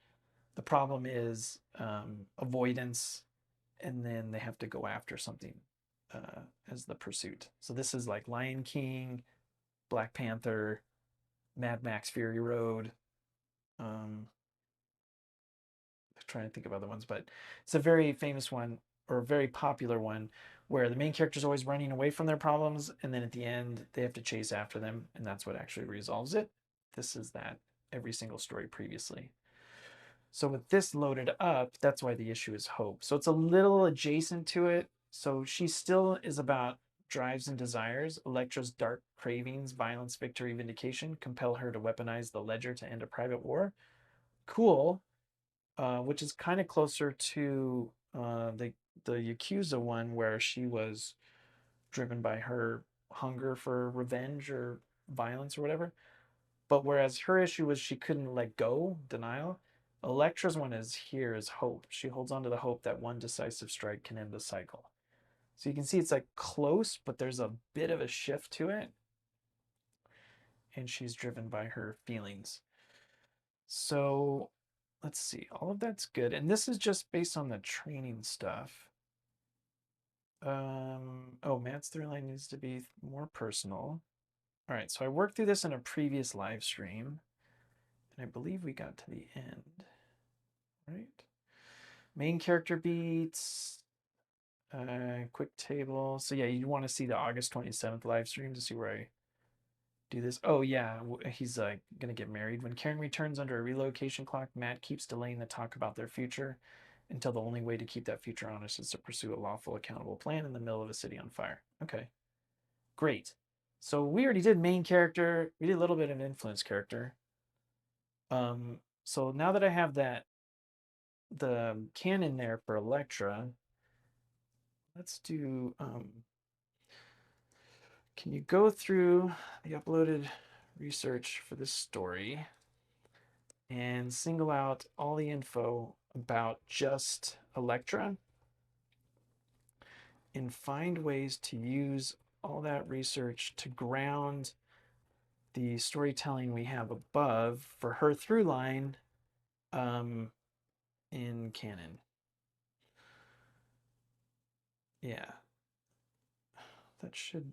the problem is avoidance, and then they have to go after something as the pursuit. So this is like Lion King, Black Panther, Mad Max Fury Road. I'm trying to think of other ones, but it's a very famous one, or a very popular one, where the main character is always running away from their problems, and then at the end they have to chase after them, and that's what actually resolves it. This is that every single story previously. So with this loaded up, that's why the issue is hope. So it's a little adjacent to it. So she still is about drives and desires. Elektra's dark cravings, violence, victory, vindication compel her to weaponize the ledger to end a private war. Cool. Which is kind of closer to the Yakuza one, where she was driven by her hunger for revenge or violence or whatever. But whereas her issue was she couldn't let go, denial, Elektra's one is here is hope. She holds on to the hope that one decisive strike can end the cycle. So you can see it's like close, but there's a bit of a shift to it. And she's driven by her feelings. So let's see, all of that's good. And this is just based on the training stuff. Oh, Matt's through line needs to be more personal. All right, so I worked through this in a previous live stream, and I believe we got to the end, right? Main character beats, quick table. So yeah, you want to see the August 27th live stream to see where I do this. Oh yeah, he's gonna get married. When Karen returns under a relocation clock, Matt keeps delaying the talk about their future until the only way to keep that future honest is to pursue a lawful, accountable plan in the middle of a city on fire. Okay, great. So we already did main character. We did a little bit of influence character. So now that I have that, the canon there for Elektra, let's do, can you go through the uploaded research for this story and single out all the info about just Elektra and find ways to use all that research to ground the storytelling we have above for her through line in canon. Yeah, that should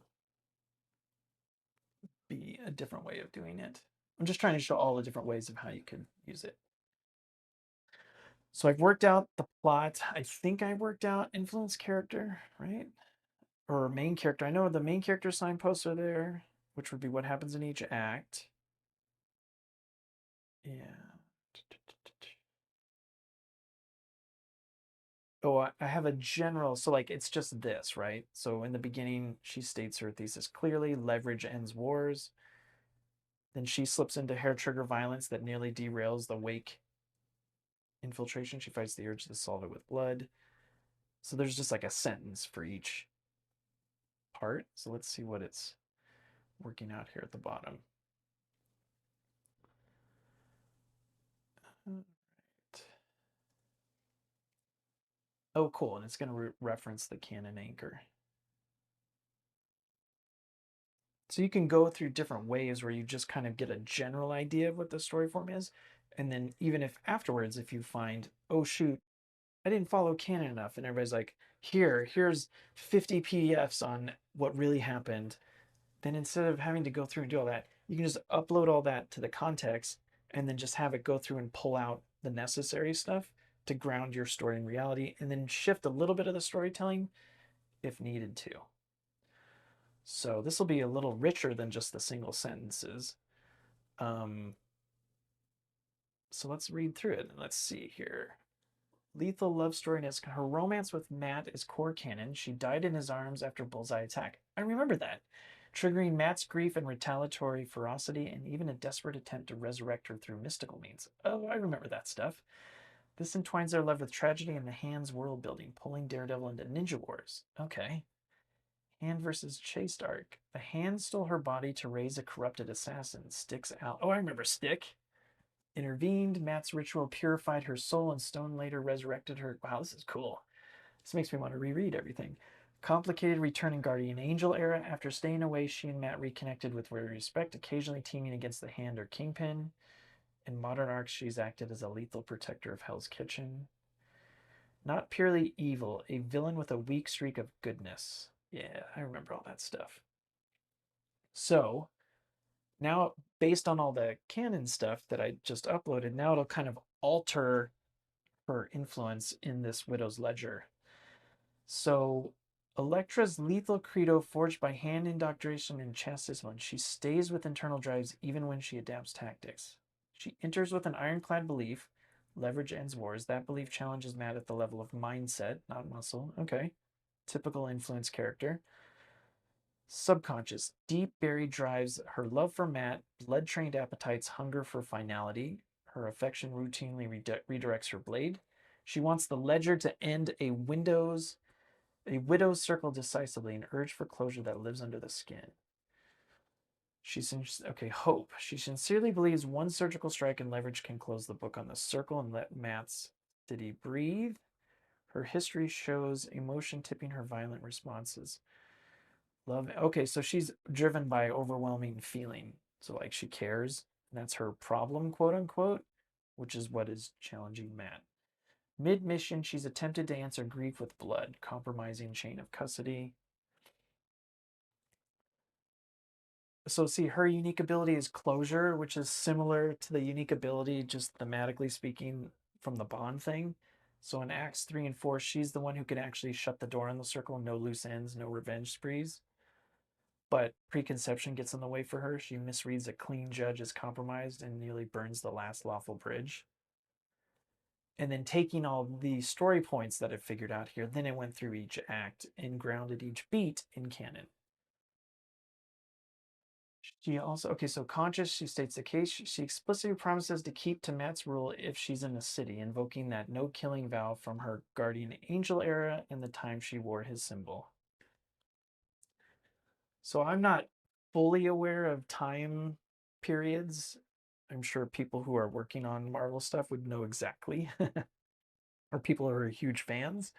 be a different way of doing it. I'm just trying to show all the different ways of how you could use it. So I've worked out the plot. I think I worked out influence character, right? Or main character. I know the main character signposts are there, which would be what happens in each act. Yeah. Oh, I have a general, so like it's just this, right? So in the beginning, she states her thesis clearly, leverage ends wars. Then she slips into hair trigger violence that nearly derails the wake infiltration. She fights the urge to solve it with blood. So there's just like a sentence for each part. So let's see what it's working out here at the bottom. All right. Oh, cool. And it's going to reference the Canon anchor. So you can go through different ways where you just kind of get a general idea of what the story form is. And then even if afterwards, if you find, oh shoot, I didn't follow Canon enough, and everybody's like, here's 50 PDFs on what really happened, then instead of having to go through and do all that, you can just upload all that to the context and then just have it go through and pull out the necessary stuff to ground your story in reality, and then shift a little bit of the storytelling if needed to. So this will be a little richer than just the single sentences. So let's read through it. Let's see here. Lethal love story, and her romance with Matt is core canon. She died in his arms after Bullseye attack. I remember that. Triggering Matt's grief and retaliatory ferocity, and even a desperate attempt to resurrect her through mystical means. Oh, I remember that stuff. This entwines their love with tragedy and the Hand's world building, pulling Daredevil into ninja wars. Okay. Hand versus Chased arc. The Hand stole her body to raise a corrupted assassin. Stick's out. Oh, I remember Stick. Intervened. Matt's ritual purified her soul, and Stone later resurrected her. Wow, this is cool. This makes me want to reread everything. Complicated returning Guardian Angel era. After staying away, she and Matt reconnected with respect, occasionally teaming against the Hand or Kingpin. In modern arcs, she's acted as a lethal protector of Hell's Kitchen. Not purely evil, a villain with a weak streak of goodness. Yeah, I remember all that stuff. So, now based on all the canon stuff that I just uploaded, now it'll kind of alter her influence in this Widow's Ledger. So, Elektra's lethal credo forged by Hand indoctrination and chastisement. She stays with internal drives even when she adapts tactics. She enters with an ironclad belief, leverage ends wars. That belief challenges Matt at the level of mindset, not muscle. Okay. Typical influence character. Subconscious, deep buried drives, her love for Matt, blood trained appetites, hunger for finality. Her affection routinely redirects her blade. She wants the ledger to end a widow's circle decisively, an urge for closure that lives under the skin. Hope. She sincerely believes one surgical strike and leverage can close the book on the circle and let Matt's city breathe. Her history shows emotion tipping her violent responses. Love. Okay, so she's driven by overwhelming feeling. So like she cares. And that's her problem, quote unquote, which is what is challenging Matt. Mid mission, she's attempted to answer grief with blood, compromising chain of custody. So see, her unique ability is closure, which is similar to the unique ability, just thematically speaking, from the Bond thing. So in Acts 3 and 4, she's the one who can actually shut the door on the circle, no loose ends, no revenge sprees. But preconception gets in the way for her. She misreads a clean judge as compromised and nearly burns the last lawful bridge. And then taking all the story points that I figured out here, then it went through each act and grounded each beat in canon. She also, okay, so conscious, she states the case. She explicitly promises to keep to Matt's rule if she's in the city, invoking that no killing vow from her guardian angel era and the time she wore his symbol. So I'm not fully aware of time periods. I'm sure people who are working on Marvel stuff would know exactly, or people who are huge fans.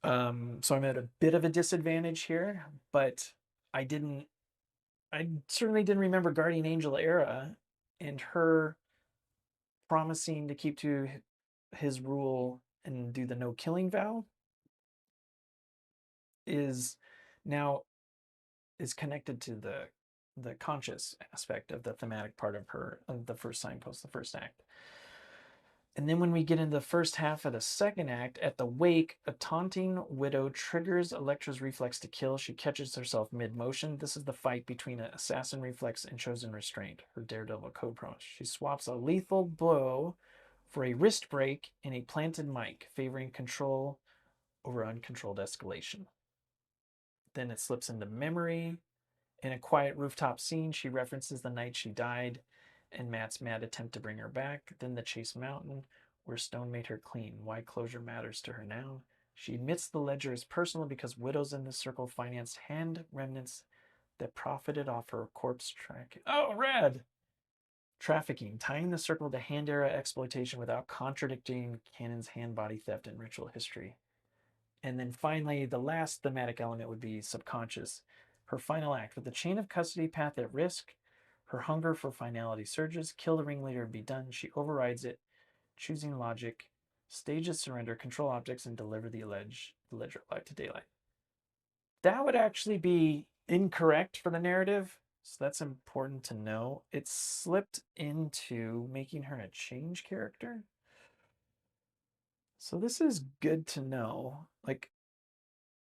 So I'm at a bit of a disadvantage here, but I certainly didn't remember Guardian Angel era and her promising to keep to his rule and do the no killing vow is now is connected to the conscious aspect of the thematic part of the first signpost, the first act. And then when we get into the first half of the second act, at the wake, a taunting widow triggers Elektra's reflex to kill. She catches herself mid-motion. This is the fight between an assassin reflex and chosen restraint, her Daredevil code promise. She swaps a lethal blow for a wrist break and a planted mic, favoring control over uncontrolled escalation. Then it slips into memory. In a quiet rooftop scene, she references the night she died and Matt's mad attempt to bring her back. Then the Chase Mountain, where Stone made her clean. Why closure matters to her now. She admits the ledger is personal because widows in the circle financed Hand remnants that profited off her corpse track. Oh, rad! Trafficking, tying the circle to hand era exploitation without contradicting Canon's hand body theft and ritual history. And then finally, the last thematic element would be subconscious. Her final act, with the chain of custody path at risk, her hunger for finality surges. Kill the ringleader and be done. She overrides it, choosing logic, stages surrender, control objects, and deliver the ledger alive to daylight. That would actually be incorrect for the narrative. So that's important to know. It slipped into making her a change character. So this is good to know. Like,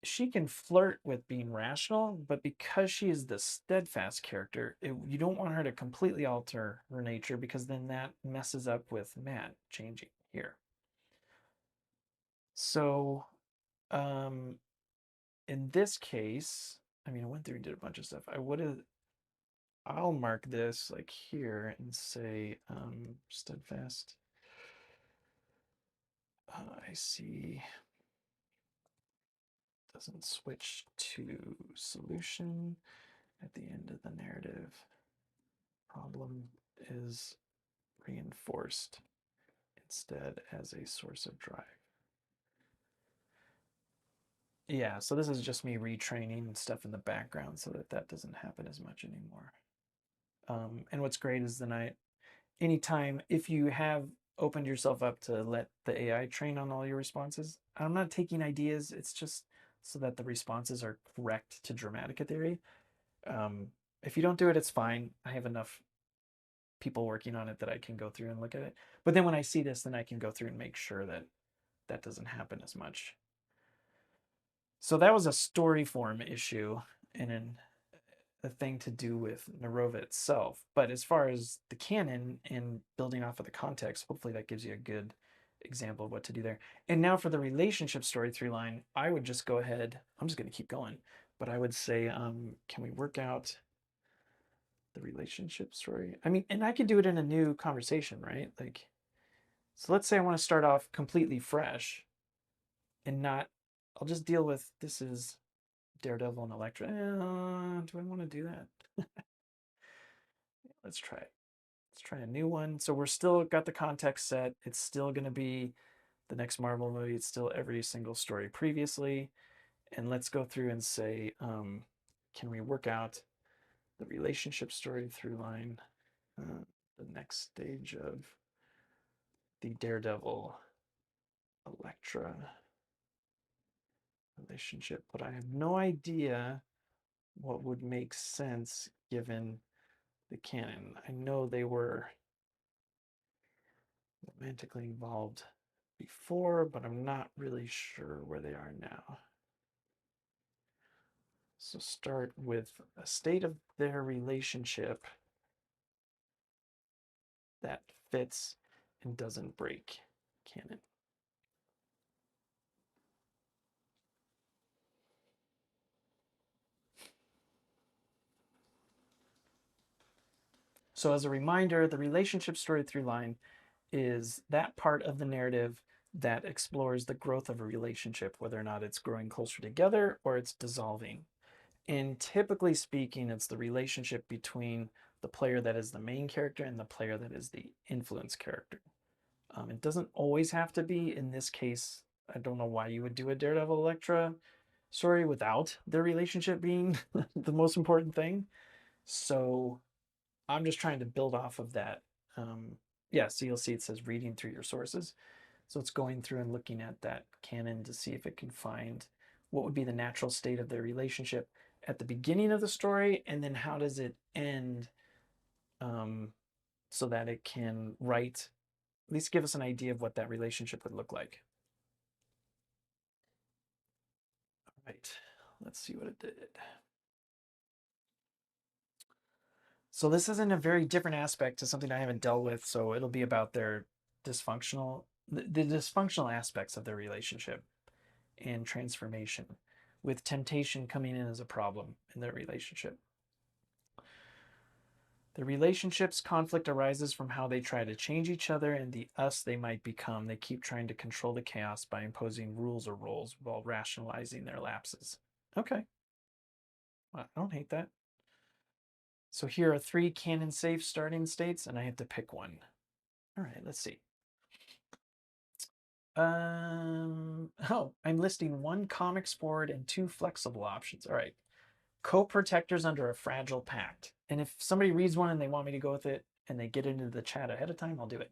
she can flirt with being rational, but because she is the steadfast character, you don't want her to completely alter her nature, because then that messes up with Matt changing here. So, in this case, I mean, I went through and did a bunch of stuff. I'll mark this like here and say steadfast. I see. Doesn't switch to solution at the end of the narrative. Problem is reinforced instead as a source of drive. Yeah, so this is just me retraining stuff in the background so that doesn't happen as much anymore. And what's great is anytime, if you have opened yourself up to let the AI train on all your responses, I'm not taking ideas, it's just so that the responses are correct to Dramatica theory. If you don't do it, it's fine. I have enough people working on it that I can go through and look at it. But then when I see this, then I can go through and make sure that that doesn't happen as much. So that was a story form issue and a thing to do with Narrova itself. But as far as the canon and building off of the context, hopefully that gives you a good example of what to do there. And now for the relationship story through line, I would just go ahead. I'm just going to keep going. But I would say, can we work out the relationship story? I mean, and I could do it in a new conversation, right? Like, so let's say I want to start off completely fresh and not, I'll just deal with this is Daredevil and Elektra. Do I want to do that? Let's try it. Let's try a new one. So we're still got the context set. It's still going to be the next Marvel movie. It's still every single story previously. And let's go through and say, can we work out the relationship story through line? The next stage of the Daredevil Elektra relationship. But I have no idea what would make sense given the canon. I know they were romantically involved before, but I'm not really sure where they are now. So start with a state of their relationship that fits and doesn't break canon. So as a reminder, the relationship story through line is that part of the narrative that explores the growth of a relationship, whether or not it's growing closer together or it's dissolving. And typically speaking, it's the relationship between the player that is the main character and the player that is the influence character. It doesn't always have to be. In this case, I don't know why you would do a Daredevil Elektra story without their relationship being the most important thing. So I'm just trying to build off of that. Yeah, so you'll see it says reading through your sources. So it's going through and looking at that canon to see if it can find what would be the natural state of their relationship at the beginning of the story, and then how does it end, so that it can write, at least give us an idea of what that relationship would look like. All right, let's see what it did. So this isn't a very different aspect to something I haven't dealt with, so it'll be about their the dysfunctional aspects of their relationship and transformation, with temptation coming in as a problem in their relationship. The relationship's conflict arises from how they try to change each other and the us they might become. They keep trying to control the chaos by imposing rules or roles while rationalizing their lapses. Okay. I don't hate that. So here are 3 canon safe starting states, and I have to pick one. All right, let's see. Oh, I'm listing 1 comics forward and 2 flexible options. All right. Co-protectors under a fragile pact. And if somebody reads one and they want me to go with it and they get into the chat ahead of time, I'll do it.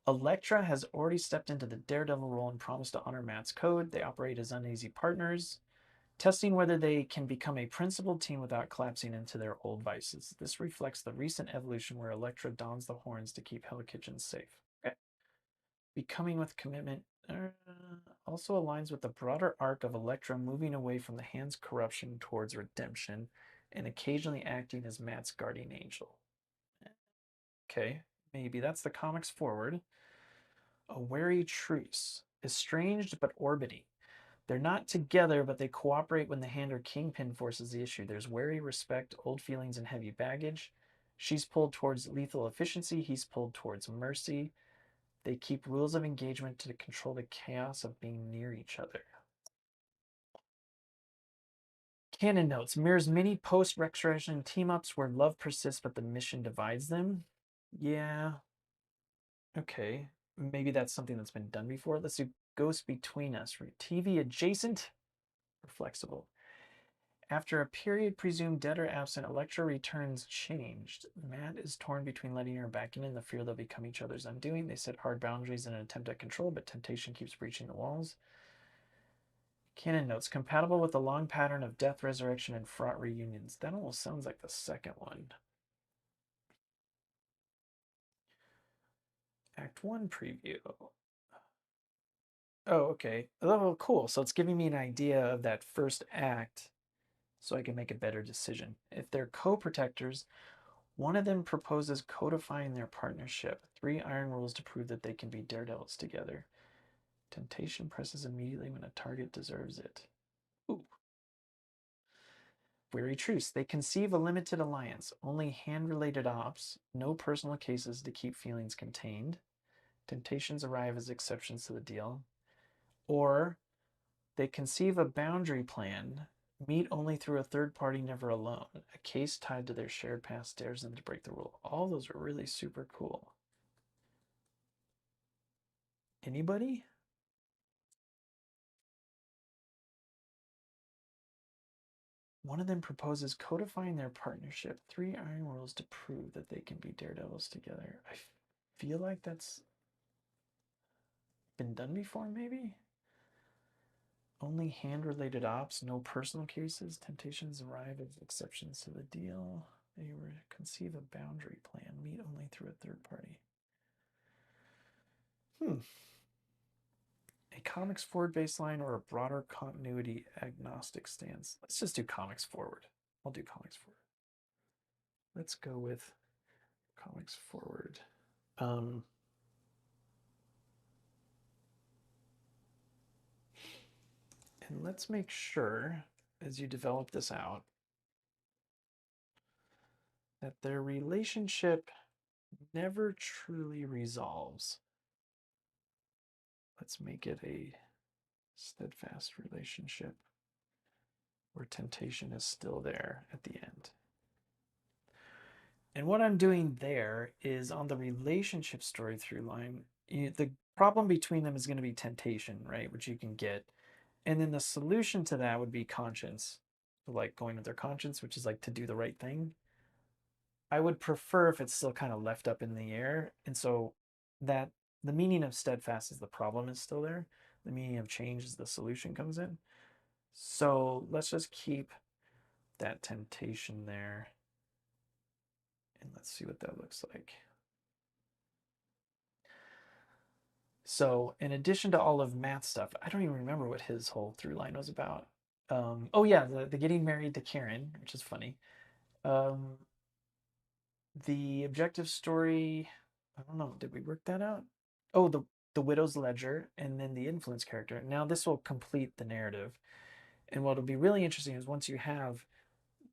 Elektra has already stepped into the daredevil role and promised to honor Matt's code. They operate as uneasy partners, testing whether they can become a principled team without collapsing into their old vices. This reflects the recent evolution where Elektra dons the horns to keep Hell Kitchen safe. Okay. Becoming with commitment also aligns with the broader arc of Elektra moving away from the hand's corruption towards redemption and occasionally acting as Matt's guardian angel. Okay, maybe that's the comics forward. A wary truce, estranged but orbiting. They're not together, but they cooperate when the hand or kingpin forces the issue. There's wary respect, old feelings, and heavy baggage. She's pulled towards lethal efficiency. He's pulled towards mercy. They keep rules of engagement to control the chaos of being near each other. Canon notes mirrors many post-Resurrection team-ups where love persists but the mission divides them. Yeah. Okay. Maybe that's something that's been done before. Let's do Ghost Between Us. TV adjacent or flexible. After a period presumed dead or absent, Elektra returns changed. Matt is torn between letting her back in the fear they'll become each other's undoing. They set hard boundaries in an attempt at control, but temptation keeps breaching the walls. Canon notes, compatible with the long pattern of death, resurrection, and fraught reunions. That almost sounds like the second one. Act 1 preview. Oh, okay. Oh, cool. So it's giving me an idea of that first act so I can make a better decision. If they're co-protectors, one of them proposes codifying their partnership. 3 iron rules to prove that they can be daredevils together. Temptation presses immediately when a target deserves it. Ooh. Weary truce. They conceive a limited alliance. Only hand-related ops. No personal cases to keep feelings contained. Temptations arrive as exceptions to the deal. Or they conceive a boundary plan. Meet only through a third party, never alone. A case tied to their shared past dares them to break the rule. All those are really super cool. Anybody? One of them proposes codifying their partnership. 3 iron rules to prove that they can be daredevils together. I feel like that's been done before, maybe? Only hand-related ops, no personal cases. Temptations arrive as exceptions to the deal. They were conceive a boundary plan. Meet only through a third party. A comics forward baseline or a broader continuity agnostic stance. Let's just do comics forward. I'll do comics forward. Let's go with comics forward. And let's make sure, as you develop this out, that their relationship never truly resolves. Let's make it a steadfast relationship where temptation is still there at the end. And what I'm doing there is on the relationship story through line, the problem between them is going to be temptation, right? Which you can get. And then the solution to that would be conscience. So like going with their conscience, which is like to do the right thing. I would prefer if it's still kind of left up in the air. And so that the meaning of steadfast is the problem is still there. The meaning of change is the solution comes in. So let's just keep that temptation there. And let's see what that looks like. So in addition to all of Matt's stuff, I don't even remember what his whole through line was about. Oh yeah, the getting married to Karen, which is funny. Um, the objective story, I don't know, did we work that out? Oh, the widow's ledger, and then the influence character. Now this will complete the narrative. And what'll be really interesting is once you have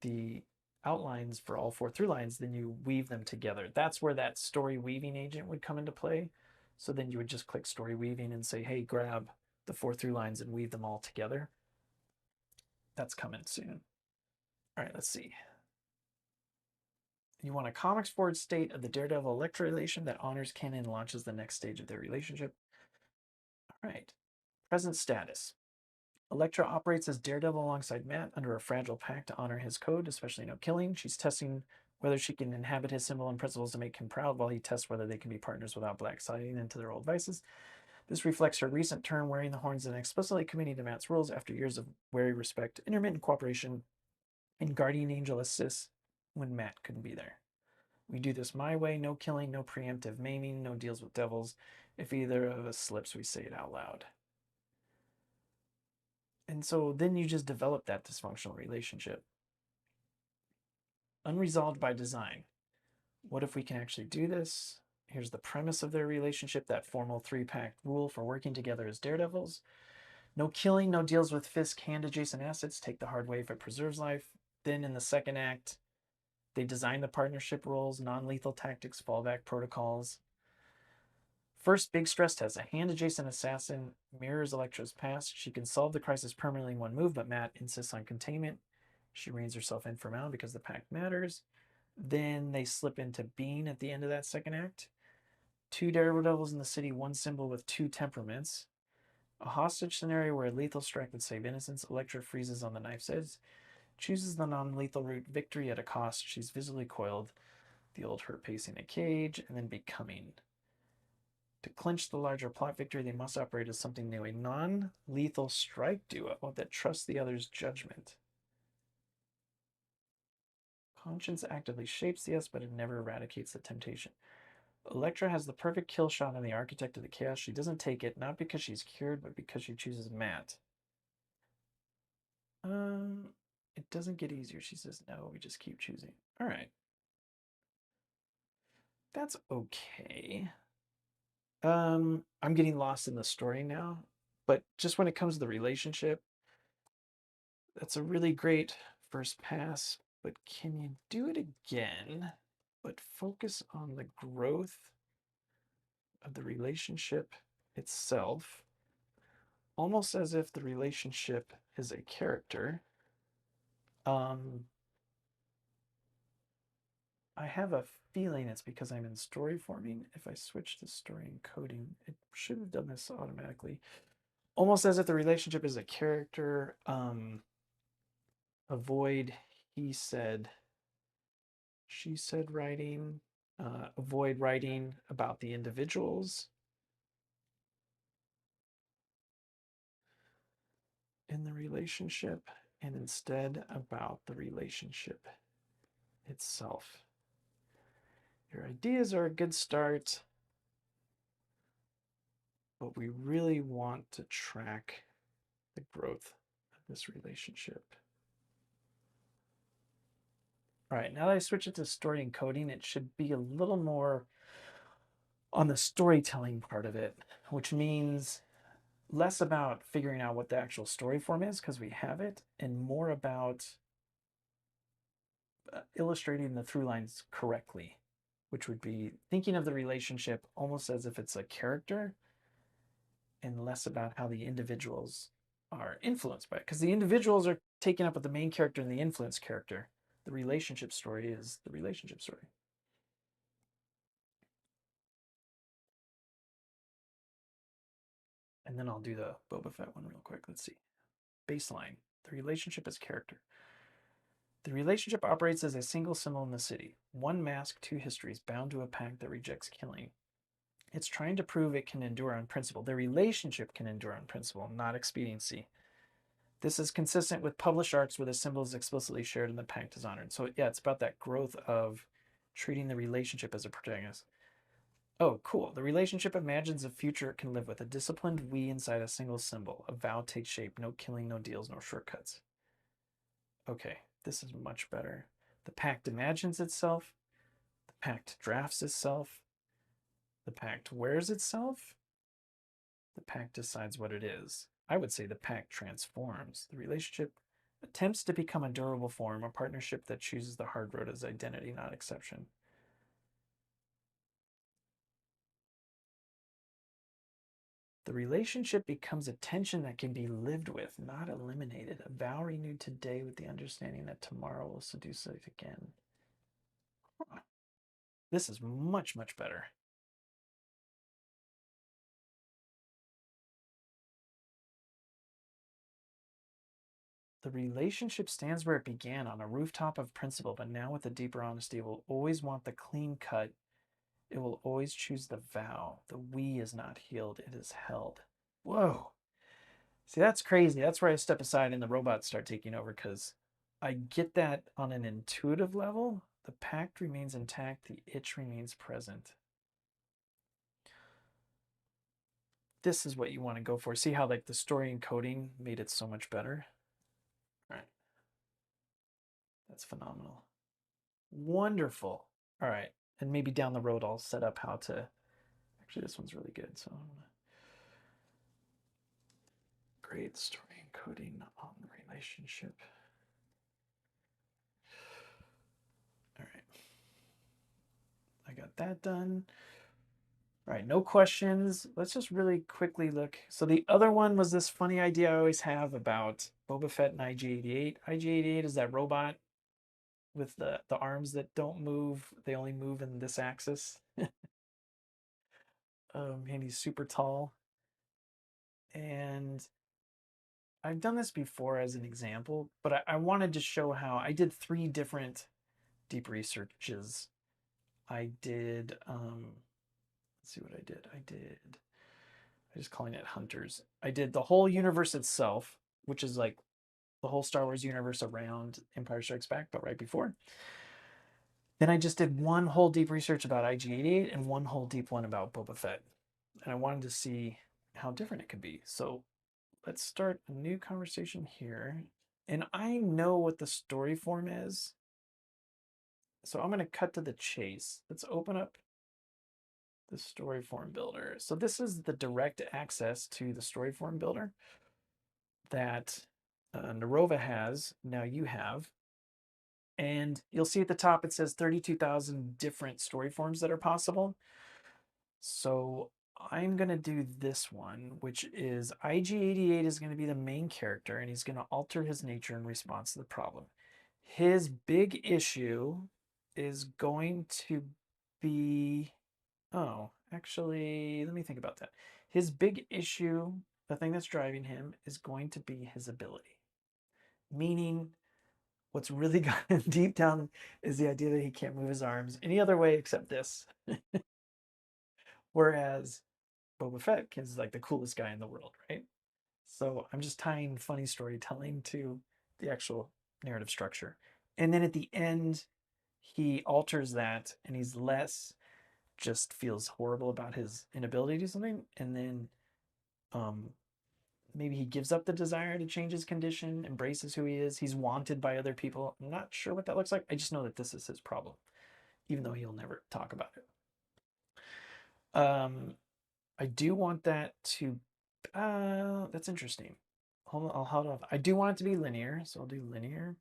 the outlines for all 4 through lines, then you weave them together. That's where that story weaving agent would come into play. So then you would just click story weaving and say, hey, grab the 4 through lines and weave them all together. That's coming soon. All right, let's see. You want a comics forward state of the Daredevil Elektra relation that honors canon and launches the next stage of their relationship. All right. Present status. Elektra operates as Daredevil alongside Matt under a fragile pact to honor his code, especially no killing. She's testing whether she can inhabit his symbol and principles to make him proud, while he tests whether they can be partners without blacksliding into their old vices. This reflects her recent term wearing the horns and explicitly committing to Matt's rules after years of wary respect, intermittent cooperation, and guardian angel assists when Matt couldn't be there. We do this my way, no killing, no preemptive maiming, no deals with devils. If either of us slips, we say it out loud. And so then you just develop that dysfunctional relationship. Unresolved by design. What if we can actually do this? Here's the premise of their relationship, that formal three-pack rule for working together as daredevils. No killing, no deals with Fisk, hand adjacent assets, take the hard way if it preserves life. Then in the second act, they design the partnership rules, non-lethal tactics, fallback protocols. First big stress test. A hand adjacent assassin mirrors Elektra's past. She can solve the crisis permanently in one move, but Matt insists on containment. She reins herself in for now because the pact matters. Then they slip into Bean at the end of that second act. Two daredevils in the city, one symbol with two temperaments. A hostage scenario where a lethal strike would save innocence. Elektra freezes on the knife's edge. Chooses the non-lethal route, victory at a cost. She's visibly coiled. The old her pacing a cage and then becoming. To clinch the larger plot victory, they must operate as something new, a non-lethal strike duo that trusts the other's judgment. Conscience actively shapes the us, but it never eradicates the temptation. Elektra has the perfect kill shot on the Architect of the Chaos. She doesn't take it, not because she's cured, but because she chooses Matt. It doesn't get easier. She says, no, we just keep choosing. All right. That's okay. I'm getting lost in the story now, but just when it comes to the relationship, that's a really great first pass, but can you do it again, but focus on the growth of the relationship itself, almost as if the relationship is a character. I have a feeling it's because I'm in Storyforming. If I switch to StoryEncoding, it should have done this automatically. Almost as if the relationship is a character. Avoid he said, she said writing. Avoid writing about the individuals in the relationship, and instead about the relationship itself. Your ideas are a good start, but we really want to track the growth of this relationship. All right, now that I switch it to StoryEncoding, it should be a little more on the storytelling part of it, which means less about figuring out what the actual story form is, because we have it, and more about illustrating the through lines correctly, which would be thinking of the relationship almost as if it's a character and less about how the individuals are influenced by it. Because the individuals are taken up with the main character and the influence character. The relationship story is the relationship story. And then I'll do the Boba Fett one real quick. Let's see. Baseline. The relationship is character. The relationship operates as a single symbol in the city. One mask, two histories, bound to a pact that rejects killing. It's trying to prove it can endure on principle. The relationship can endure on principle, not expediency. This is consistent with published arcs where the symbol is explicitly shared and the pact is honored. So yeah, it's about that growth of treating the relationship as a protagonist. Oh, cool. The relationship imagines a future it can live with, a disciplined we inside a single symbol. A vow takes shape, no killing, no deals, no shortcuts. Okay, this is much better. The pact imagines itself. The pact drafts itself. The pact wears itself. The pact decides what it is. I would say the pact transforms. The relationship attempts to become a durable form, a partnership that chooses the hard road as identity, not exception. The relationship becomes a tension that can be lived with, not eliminated. A vow renewed today with the understanding that tomorrow will seduce it again. This is much, much better. The relationship stands where it began, on a rooftop of principle, but now with a deeper honesty, it will always want the clean cut. It will always choose the vow. The we is not healed, it is held. Whoa. See, that's crazy. That's where I step aside and the robots start taking over, because I get that on an intuitive level. The pact remains intact, the itch remains present. This is what you want to go for. See how like the story encoding made it so much better? All right. That's phenomenal. Wonderful. All right. And maybe down the road, I'll set up how to. Actually, this one's really good. So I'm going to grade story encoding on the relationship. All right. I got that done. All right, no questions. Let's just really quickly look. So the other one was this funny idea I always have about Boba Fett and IG-88. IG-88 is that robot with the arms that don't move. They only move in this axis. And he's super tall. And I've done this before as an example, but I wanted to show how I did 3 different deep researches. I did, let's see what I did. I'm just calling it Hunters. I did the whole universe itself, which is like the whole Star Wars universe around Empire Strikes Back, but right before. Then I just did one whole deep research about IG-88 and one whole deep one about Boba Fett. And I wanted to see how different it could be. So let's start a new conversation here. And I know what the story form is. So I'm going to cut to the chase. Let's open up the story form builder. So this is the direct access to the story form builder that Narrova has. Now you have. And you'll see at the top it says 32,000 different story forms that are possible. So I'm going to do this one, which is IG-88 is going to be the main character, and he's going to alter his nature in response to the problem. His big issue is going to be, oh, actually, let me think about that. His big issue, the thing that's driving him, is going to be his ability. Meaning, what's really gotten deep down is the idea that he can't move his arms any other way except this. Whereas Boba Fett is like the coolest guy in the world, right? So I'm just tying funny storytelling to the actual narrative structure. And then at the end, he alters that and he's less just feels horrible about his inability to do something. And then um, maybe he gives up the desire to change his condition, embraces who he is. He's wanted by other people. I'm not sure what that looks like. I just know that this is his problem, even though he'll never talk about it. I do want that to, that's interesting. Hold on, I'll hold off. I do want it to be linear, so I'll do linear.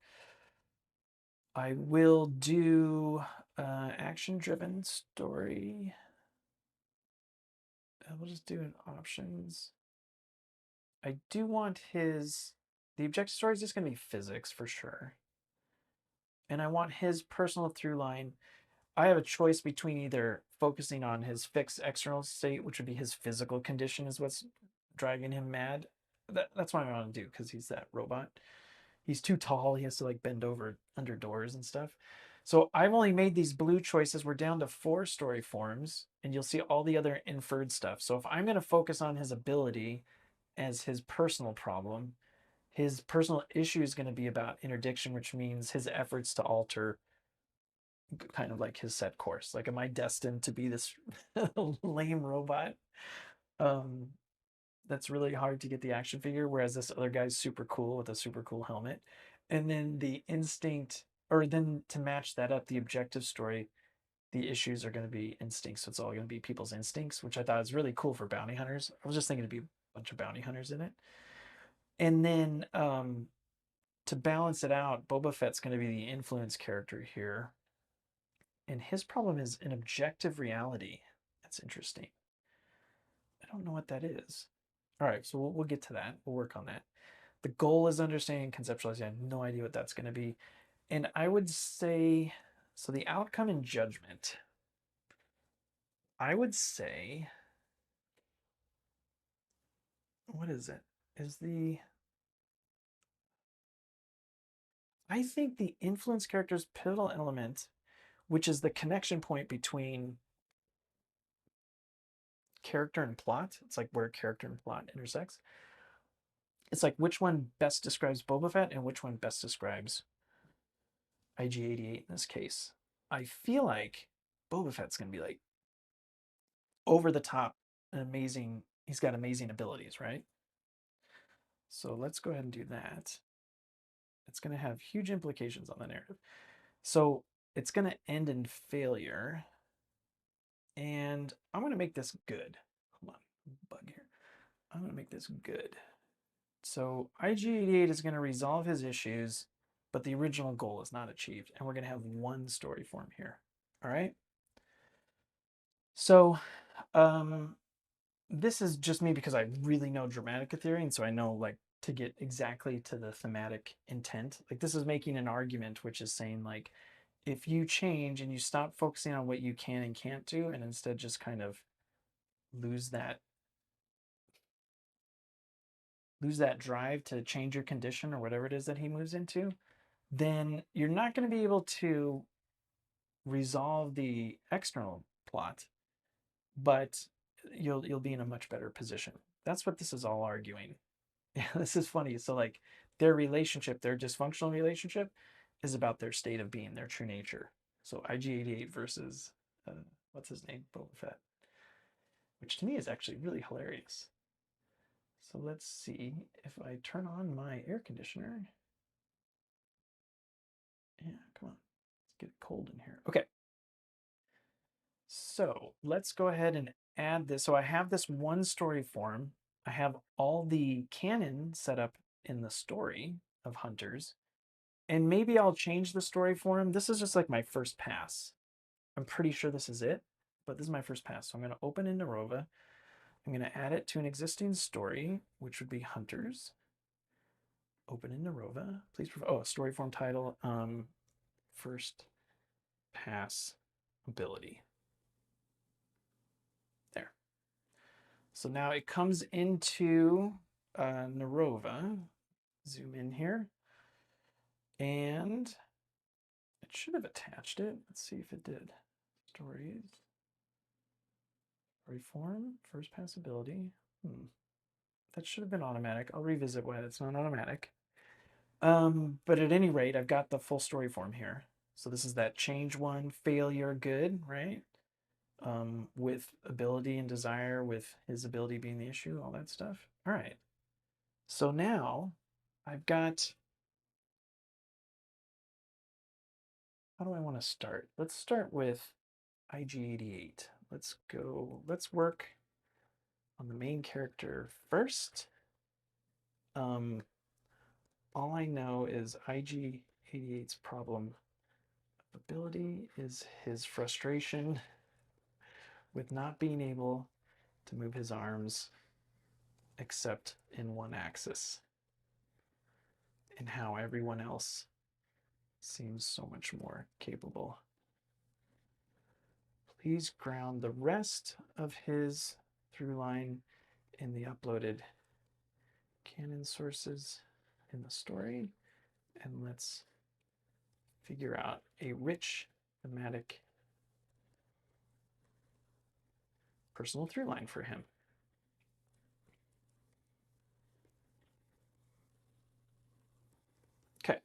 I will do action-driven story. We'll just do an options. I do want the objective story is just going to be physics for sure. And I want his personal through line. I have a choice between either focusing on his fixed external state, which would be his physical condition, is what's driving him mad. That's what I want to do because he's that robot. He's too tall. He has to like bend over under doors and stuff. So I've only made these blue choices. We're down to 4 story forms, and you'll see all the other inferred stuff. So if I'm going to focus on his ability as his personal problem, his personal issue is going to be about interdiction, which means his efforts to alter kind of like his set course. Like, am I destined to be this lame robot? Um, that's really hard to get the action figure, whereas this other guy's super cool with a super cool helmet. And then the instinct, or then to match that up, the objective story, the issues are going to be instincts. So it's all going to be people's instincts, which I thought was really cool for bounty hunters. I was just thinking it'd be a bunch of bounty hunters in it. And then to balance it out, Boba Fett's going to be the influence character here. And his problem is an objective reality. That's interesting. I don't know what that is. All right, so we'll get to that. We'll work on that. The goal is understanding conceptualizing. I have no idea what that's going to be. And I would say So the outcome and judgment, I would say, what is it? I think the influence character's pivotal element, which is the connection point between character and plot. It's like where character and plot intersects. It's like which one best describes Boba Fett and which one best describes IG-88 in this case. I feel like Boba Fett's going to be like over the top and amazing. He's got amazing abilities, right? So let's go ahead and do that. It's going to have huge implications on the narrative. So it's going to end in failure. And I'm going to make this good. Hold on, bug here. I'm going to make this good. So IG-88 is going to resolve his issues, but the original goal is not achieved. And we're going to have one story form here. All right. So this is just me because I really know Dramatica theory. And so I know like to get exactly to the thematic intent. Like this is making an argument, which is saying like, if you change and you stop focusing on what you can and can't do, and instead just kind of lose that drive to change your condition or whatever it is that he moves into, then you're not going to be able to resolve the external plot, but you'll be in a much better position. That's what this is all arguing. Yeah, this is funny. So like their relationship, their dysfunctional relationship, is about their state of being, their true nature. So IG-88 versus what's his name, Boba Fett, which to me is actually really hilarious. So let's see if I turn on my air conditioner. Yeah, come on. Let's get cold in here. Okay. So let's go ahead and add this. So I have this one story form. I have all the canon set up in the story of Hunters. And maybe I'll change the story form. This is just like my first pass. I'm pretty sure this is it, but this is my first pass. So I'm going to open in Narrova. I'm going to add it to an existing story, which would be Hunters. Open in Narrova. Please provide, oh, story form title, first pass ability. There. So now it comes into Narrova. Zoom in here. And it should have attached it. Let's see if it did. Stories. Story form. First pass ability. That should have been automatic. I'll revisit why it's not automatic. But at any rate, I've got the full story form here. So this is that change one, failure, good, right? With ability and desire, with his ability being the issue, all that stuff. All right. So now I've got, how do I want to start? Let's start with IG-88. Let's work on the main character first. All I know is IG-88's problem of ability is his frustration with not being able to move his arms except in one axis, and how everyone else seems so much more capable. Please ground the rest of his through line in the uploaded canon sources in the story, and let's figure out a rich thematic personal through line for him. Okay.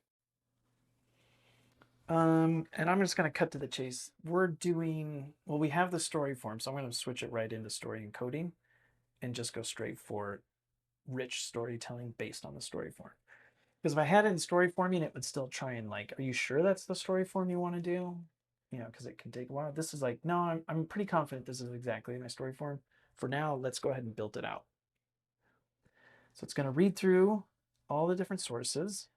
And I'm just going to cut to the chase. We're doing, well, we have the story form, so I'm going to switch it right into StoryEncoding and just go straight for rich storytelling based on the story form. Because if I had it in story forming, it would still try and like, are you sure that's the story form you want to do? You know, because it can take a while. This is like, no, I'm pretty confident this is exactly my story form. For now, let's go ahead and build it out. So it's going to read through all the different sources.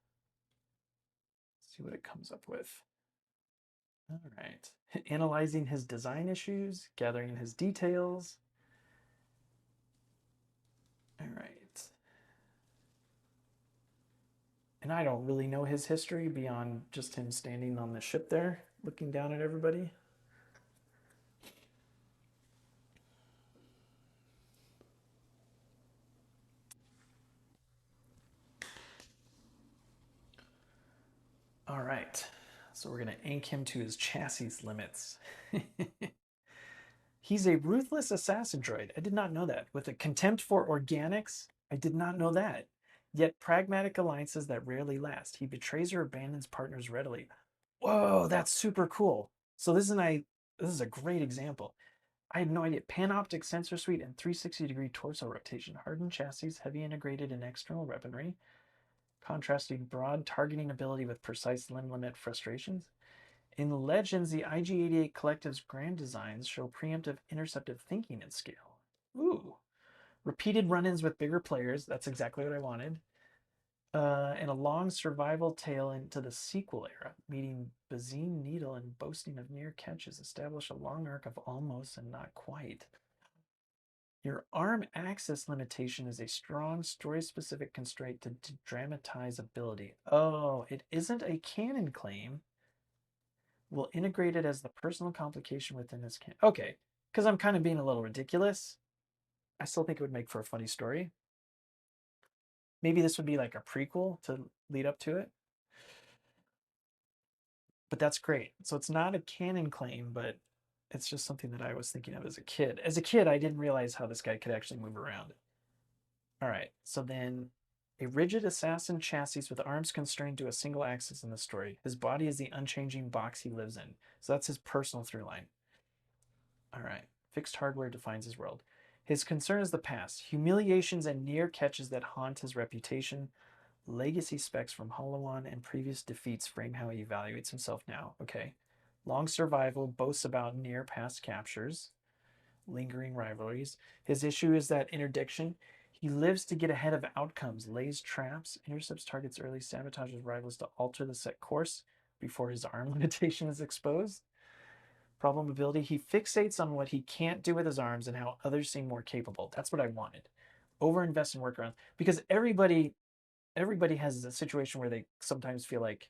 See what it comes up with. All right. Analyzing his design issues, gathering his details. All right. And I don't really know his history beyond just him standing on the ship there, looking down at everybody. All right, so we're gonna ink him to his chassis limits. He's a ruthless assassin droid. I did not know that. With a contempt for organics, I did not know that. Yet pragmatic alliances that rarely last. He betrays or abandons partners readily. Whoa, that's super cool. So this is a great example. I had no idea. Panoptic sensor suite and 360-degree torso rotation. Hardened chassis, heavy integrated and external weaponry. Contrasting broad targeting ability with precise limb limit frustrations. In Legends, the IG-88 Collective's grand designs show preemptive interceptive thinking at scale. Ooh. Repeated run-ins with bigger players. That's exactly what I wanted. And a long survival tale into the sequel era, meeting Bazine Needle and boasting of near catches, establish a long arc of almost and not quite. Your arm access limitation is a strong story-specific constraint to dramatize ability. Oh, it isn't a canon claim. We'll integrate it as the personal complication within this canon. Okay, because I'm kind of being a little ridiculous. I still think it would make for a funny story. Maybe this would be like a prequel to lead up to it. But that's great. So it's not a canon claim, but it's just something that I was thinking of as a kid. As a kid, I didn't realize how this guy could actually move around. All right, so then a rigid assassin chassis with arms constrained to a single axis in the story. His body is the unchanging box he lives in. So that's his personal through line. All right, fixed hardware defines his world. His concern is the past, humiliations and near catches that haunt his reputation. Legacy specs from Holowan and previous defeats frame how he evaluates himself now. Okay. Long survival boasts about near past captures, lingering rivalries. His issue is that interdiction. He lives to get ahead of outcomes, lays traps, intercepts targets early, sabotages rivals to alter the set course before his arm limitation is exposed. Problem ability. He fixates on what he can't do with his arms and how others seem more capable. That's what I wanted. Overinvest in workarounds because everybody has a situation where they sometimes feel like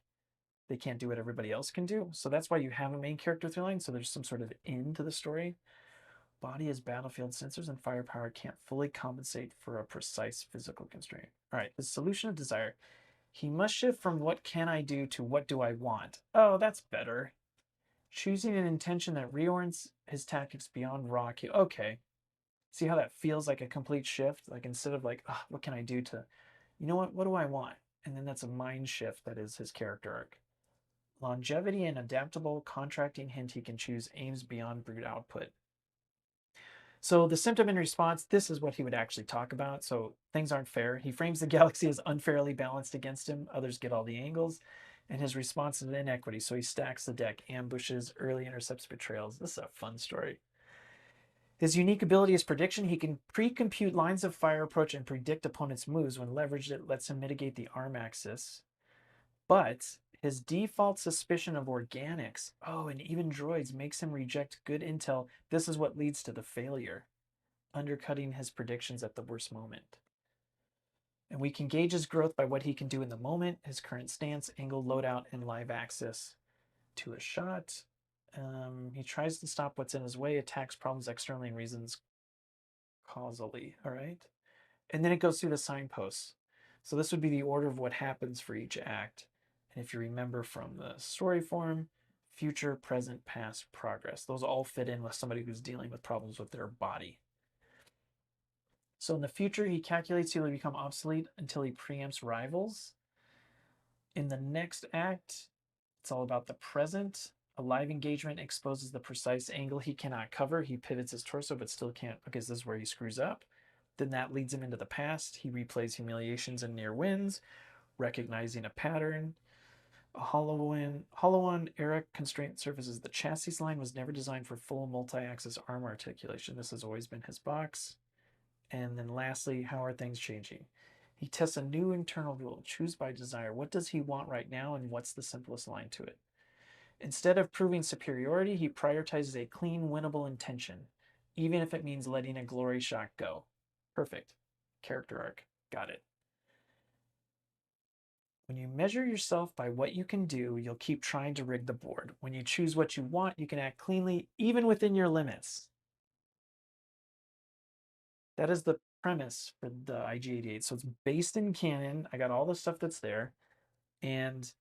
they can't do what everybody else can do. So that's why you have a main character through line. So there's some sort of end to the story. Body as battlefield sensors and firepower can't fully compensate for a precise physical constraint. All right, the solution of desire. He must shift from what can I do to what do I want. Oh, that's better. Choosing an intention that reorients his tactics beyond raw. Okay. See how that feels like a complete shift? Like instead of like, oh, what can I do to, you know what do I want? And then that's a mind shift that is his character arc. Longevity and adaptable contracting hint he can choose aims beyond brute output. So the symptom in response, this is what he would actually talk about. So things aren't fair. He frames the galaxy as unfairly balanced against him. Others get all the angles. And his response is inequity. So he stacks the deck, ambushes, early intercepts, betrayals. This is a fun story. His unique ability is prediction. He can pre-compute lines of fire approach and predict opponents' moves. When leveraged, it lets him mitigate the arm axis. But his default suspicion of organics, oh, and even droids, makes him reject good intel. This is what leads to the failure, undercutting his predictions at the worst moment. And we can gauge his growth by what he can do in the moment, his current stance, angle, loadout, and live access to a shot. He tries to stop what's in his way, attacks problems externally, and reasons causally. All right. And then it goes through the signposts. So this would be the order of what happens for each act. And if you remember from the story form, future, present, past, progress. Those all fit in with somebody who's dealing with problems with their body. So in the future, he calculates he will become obsolete until he preempts rivals. In the next act, it's all about the present. A live engagement exposes the precise angle he cannot cover. He pivots his torso, but still can't because this is where he screws up. Then that leads him into the past. He replays humiliations and near wins, recognizing a pattern. A Holowan era constraint surfaces. The chassis line was never designed for full multi-axis arm articulation. This has always been his box. And then lastly, how are things changing? He tests a new internal rule. Choose by desire. What does he want right now, and what's the simplest line to it? Instead of proving superiority, he prioritizes a clean, winnable intention, even if it means letting a glory shot go. Perfect. Character arc. Got it. When you measure yourself by what you can do, you'll keep trying to rig the board. When you choose what you want, you can act cleanly, even within your limits. That is the premise for the IG-88. So it's based in Canon. I got all the stuff that's there. And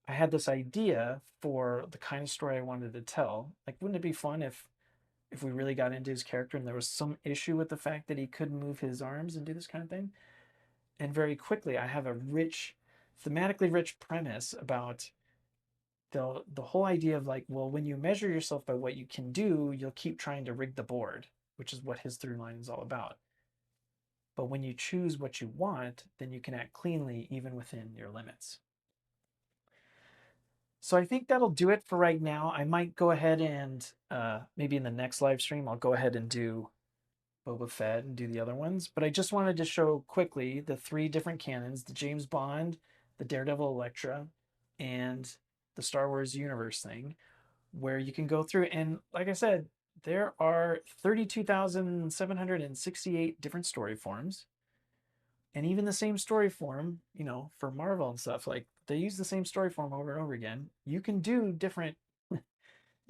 I had this idea for the kind of story I wanted to tell. Like, wouldn't it be fun if we really got into his character and there was some issue with the fact that he couldn't move his arms and do this kind of thing? And very quickly, I have a rich, thematically rich premise about the whole idea of like, well, when you measure yourself by what you can do, you'll keep trying to rig the board, which is what his through line is all about. But when you choose what you want, then you can act cleanly even within your limits. So I think that'll do it for right now. I might go ahead and maybe in the next live stream, I'll go ahead and do Boba Fett and do the other ones. But I just wanted to show quickly the 3 different canons, the James Bond, the Daredevil Electra, and the Star Wars universe thing, where you can go through. And like I said, there are 32,768 different story forms. And even the same story form, you know, for Marvel and stuff, like they use the same story form over and over again. You can do different, you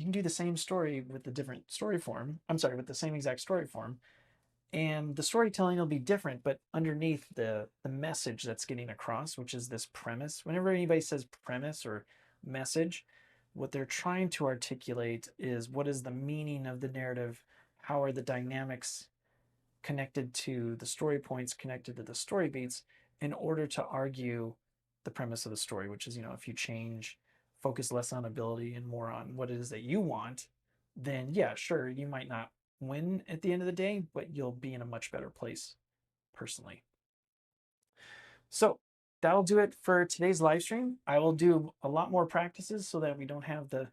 can do the same story with the different story form. I'm sorry, with the same exact story form. And the storytelling will be different, but underneath the message that's getting across, which is this premise. Whenever anybody says premise or message, what they're trying to articulate is what is the meaning of the narrative? How are the dynamics connected to the story points, connected to the story beats, in order to argue the premise of the story, which is, you know, if you change, focus less on ability and more on what it is that you want, then yeah, sure, you might not win at the end of the day, but you'll be in a much better place personally. So that'll do it for today's live stream. I will do a lot more practices so that we don't have the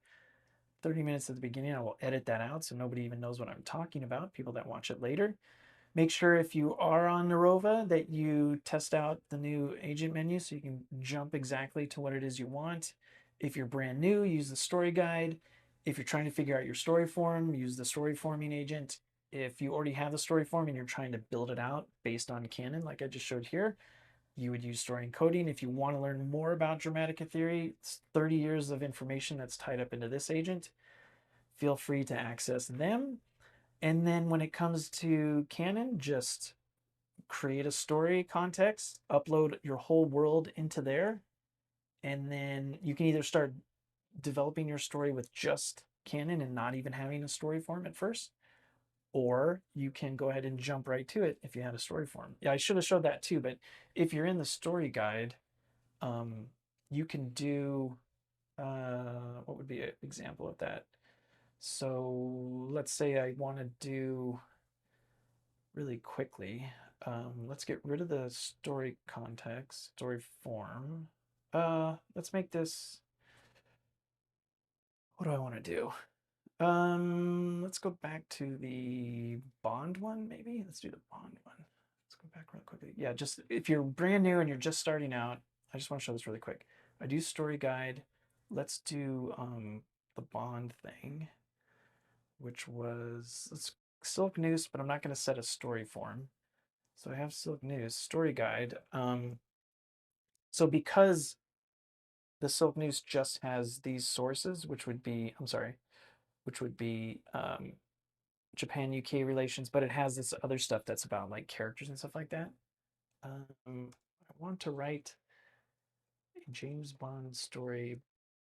30 minutes at the beginning. I will edit that out so nobody even knows what I'm talking about, people that watch it later. Make sure if you are on Narrova that you test out the new agent menu so you can jump exactly to what it is you want. If you're brand new, use the story guide. If you're trying to figure out your story form, use the story forming agent. If you already have the story form and you're trying to build it out based on Canon, like I just showed here, you would use StoryEncoding. If you want to learn more about Dramatica theory, it's 30 years of information that's tied up into this agent. Feel free to access them. And then when it comes to Canon, just create a story context, upload your whole world into there, and then you can either start developing your story with just Canon and not even having a story form at first, or you can go ahead and jump right to it if you had a story form. Yeah, I should have showed that too, but if you're in the story guide, you can do, what would be an example of that? So let's say I want to do really quickly. Let's get rid of the story context, story form. Let's make this, what do I want to do? Let's go back to the Bond one, maybe. Let's do the Bond one. Let's go back real quickly. Yeah, just if you're brand new and you're just starting out, I just want to show this really quick. I do story guide. Let's do the Bond thing, which was, let's Silk Noose, but I'm not going to set a story form. So I have Silk News story guide. So because the Silk News just has these sources, which would be, I'm sorry, which would be Japan UK relations, but it has this other stuff that's about like characters and stuff like that. I want to write a James Bond story,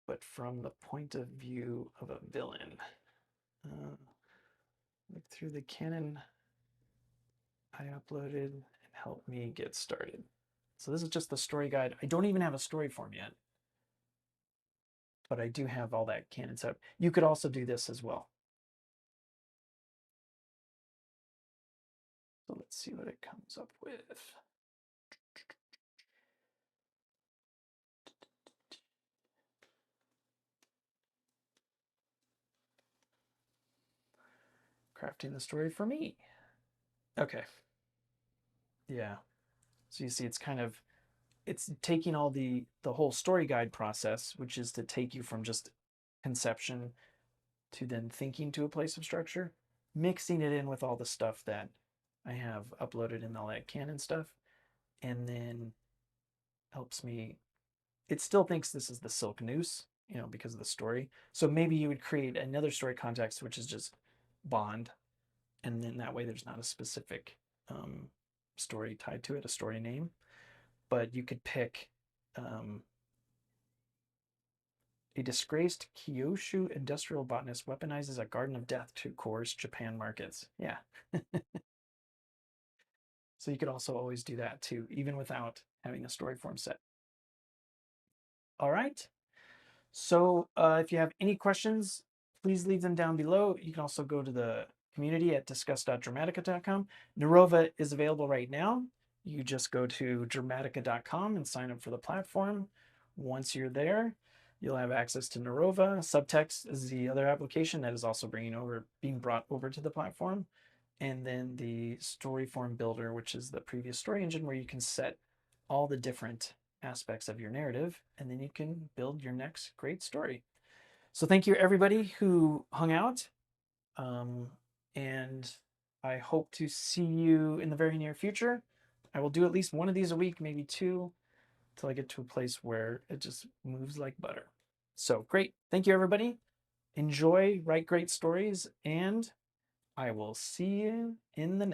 but from the point of view of a villain. Look through the canon I uploaded and help me get started. So this is just the story guide. I don't even have a story form yet, but I do have all that canon set up. You could also do this as well. So let's see what it comes up with. Crafting the story for me. Okay. Yeah. So you see it's kind of, it's taking all the whole story guide process, which is to take you from just conception to then thinking to a place of structure, mixing it in with all the stuff that I have uploaded in all that canon stuff, and then helps me. It still thinks this is the silk noose, you know, because of the story. So maybe you would create another story context, which is just Bond, and then that way there's not a specific story tied to it, a story name. But you could pick um, a disgraced Kyushu industrial botanist weaponizes a garden of death to coerce Japan markets. Yeah. So you could also always do that too, even without having a story form set. All right. So if you have any questions, please leave them down below. You can also go to the community at discuss.dramatica.com. Narrova is available right now. You just go to dramatica.com and sign up for the platform. Once you're there, you'll have access to Narrova. Subtext is the other application that is also being brought over to the platform. And then the Storyform Builder, which is the previous story engine where you can set all the different aspects of your narrative, and then you can build your next great story. So thank you everybody who hung out, and I hope to see you in the very near future. I will do at least one of these a week, maybe two, till I get to a place where it just moves like butter. So great. Thank you everybody. Enjoy, write great stories, and I will see you in the next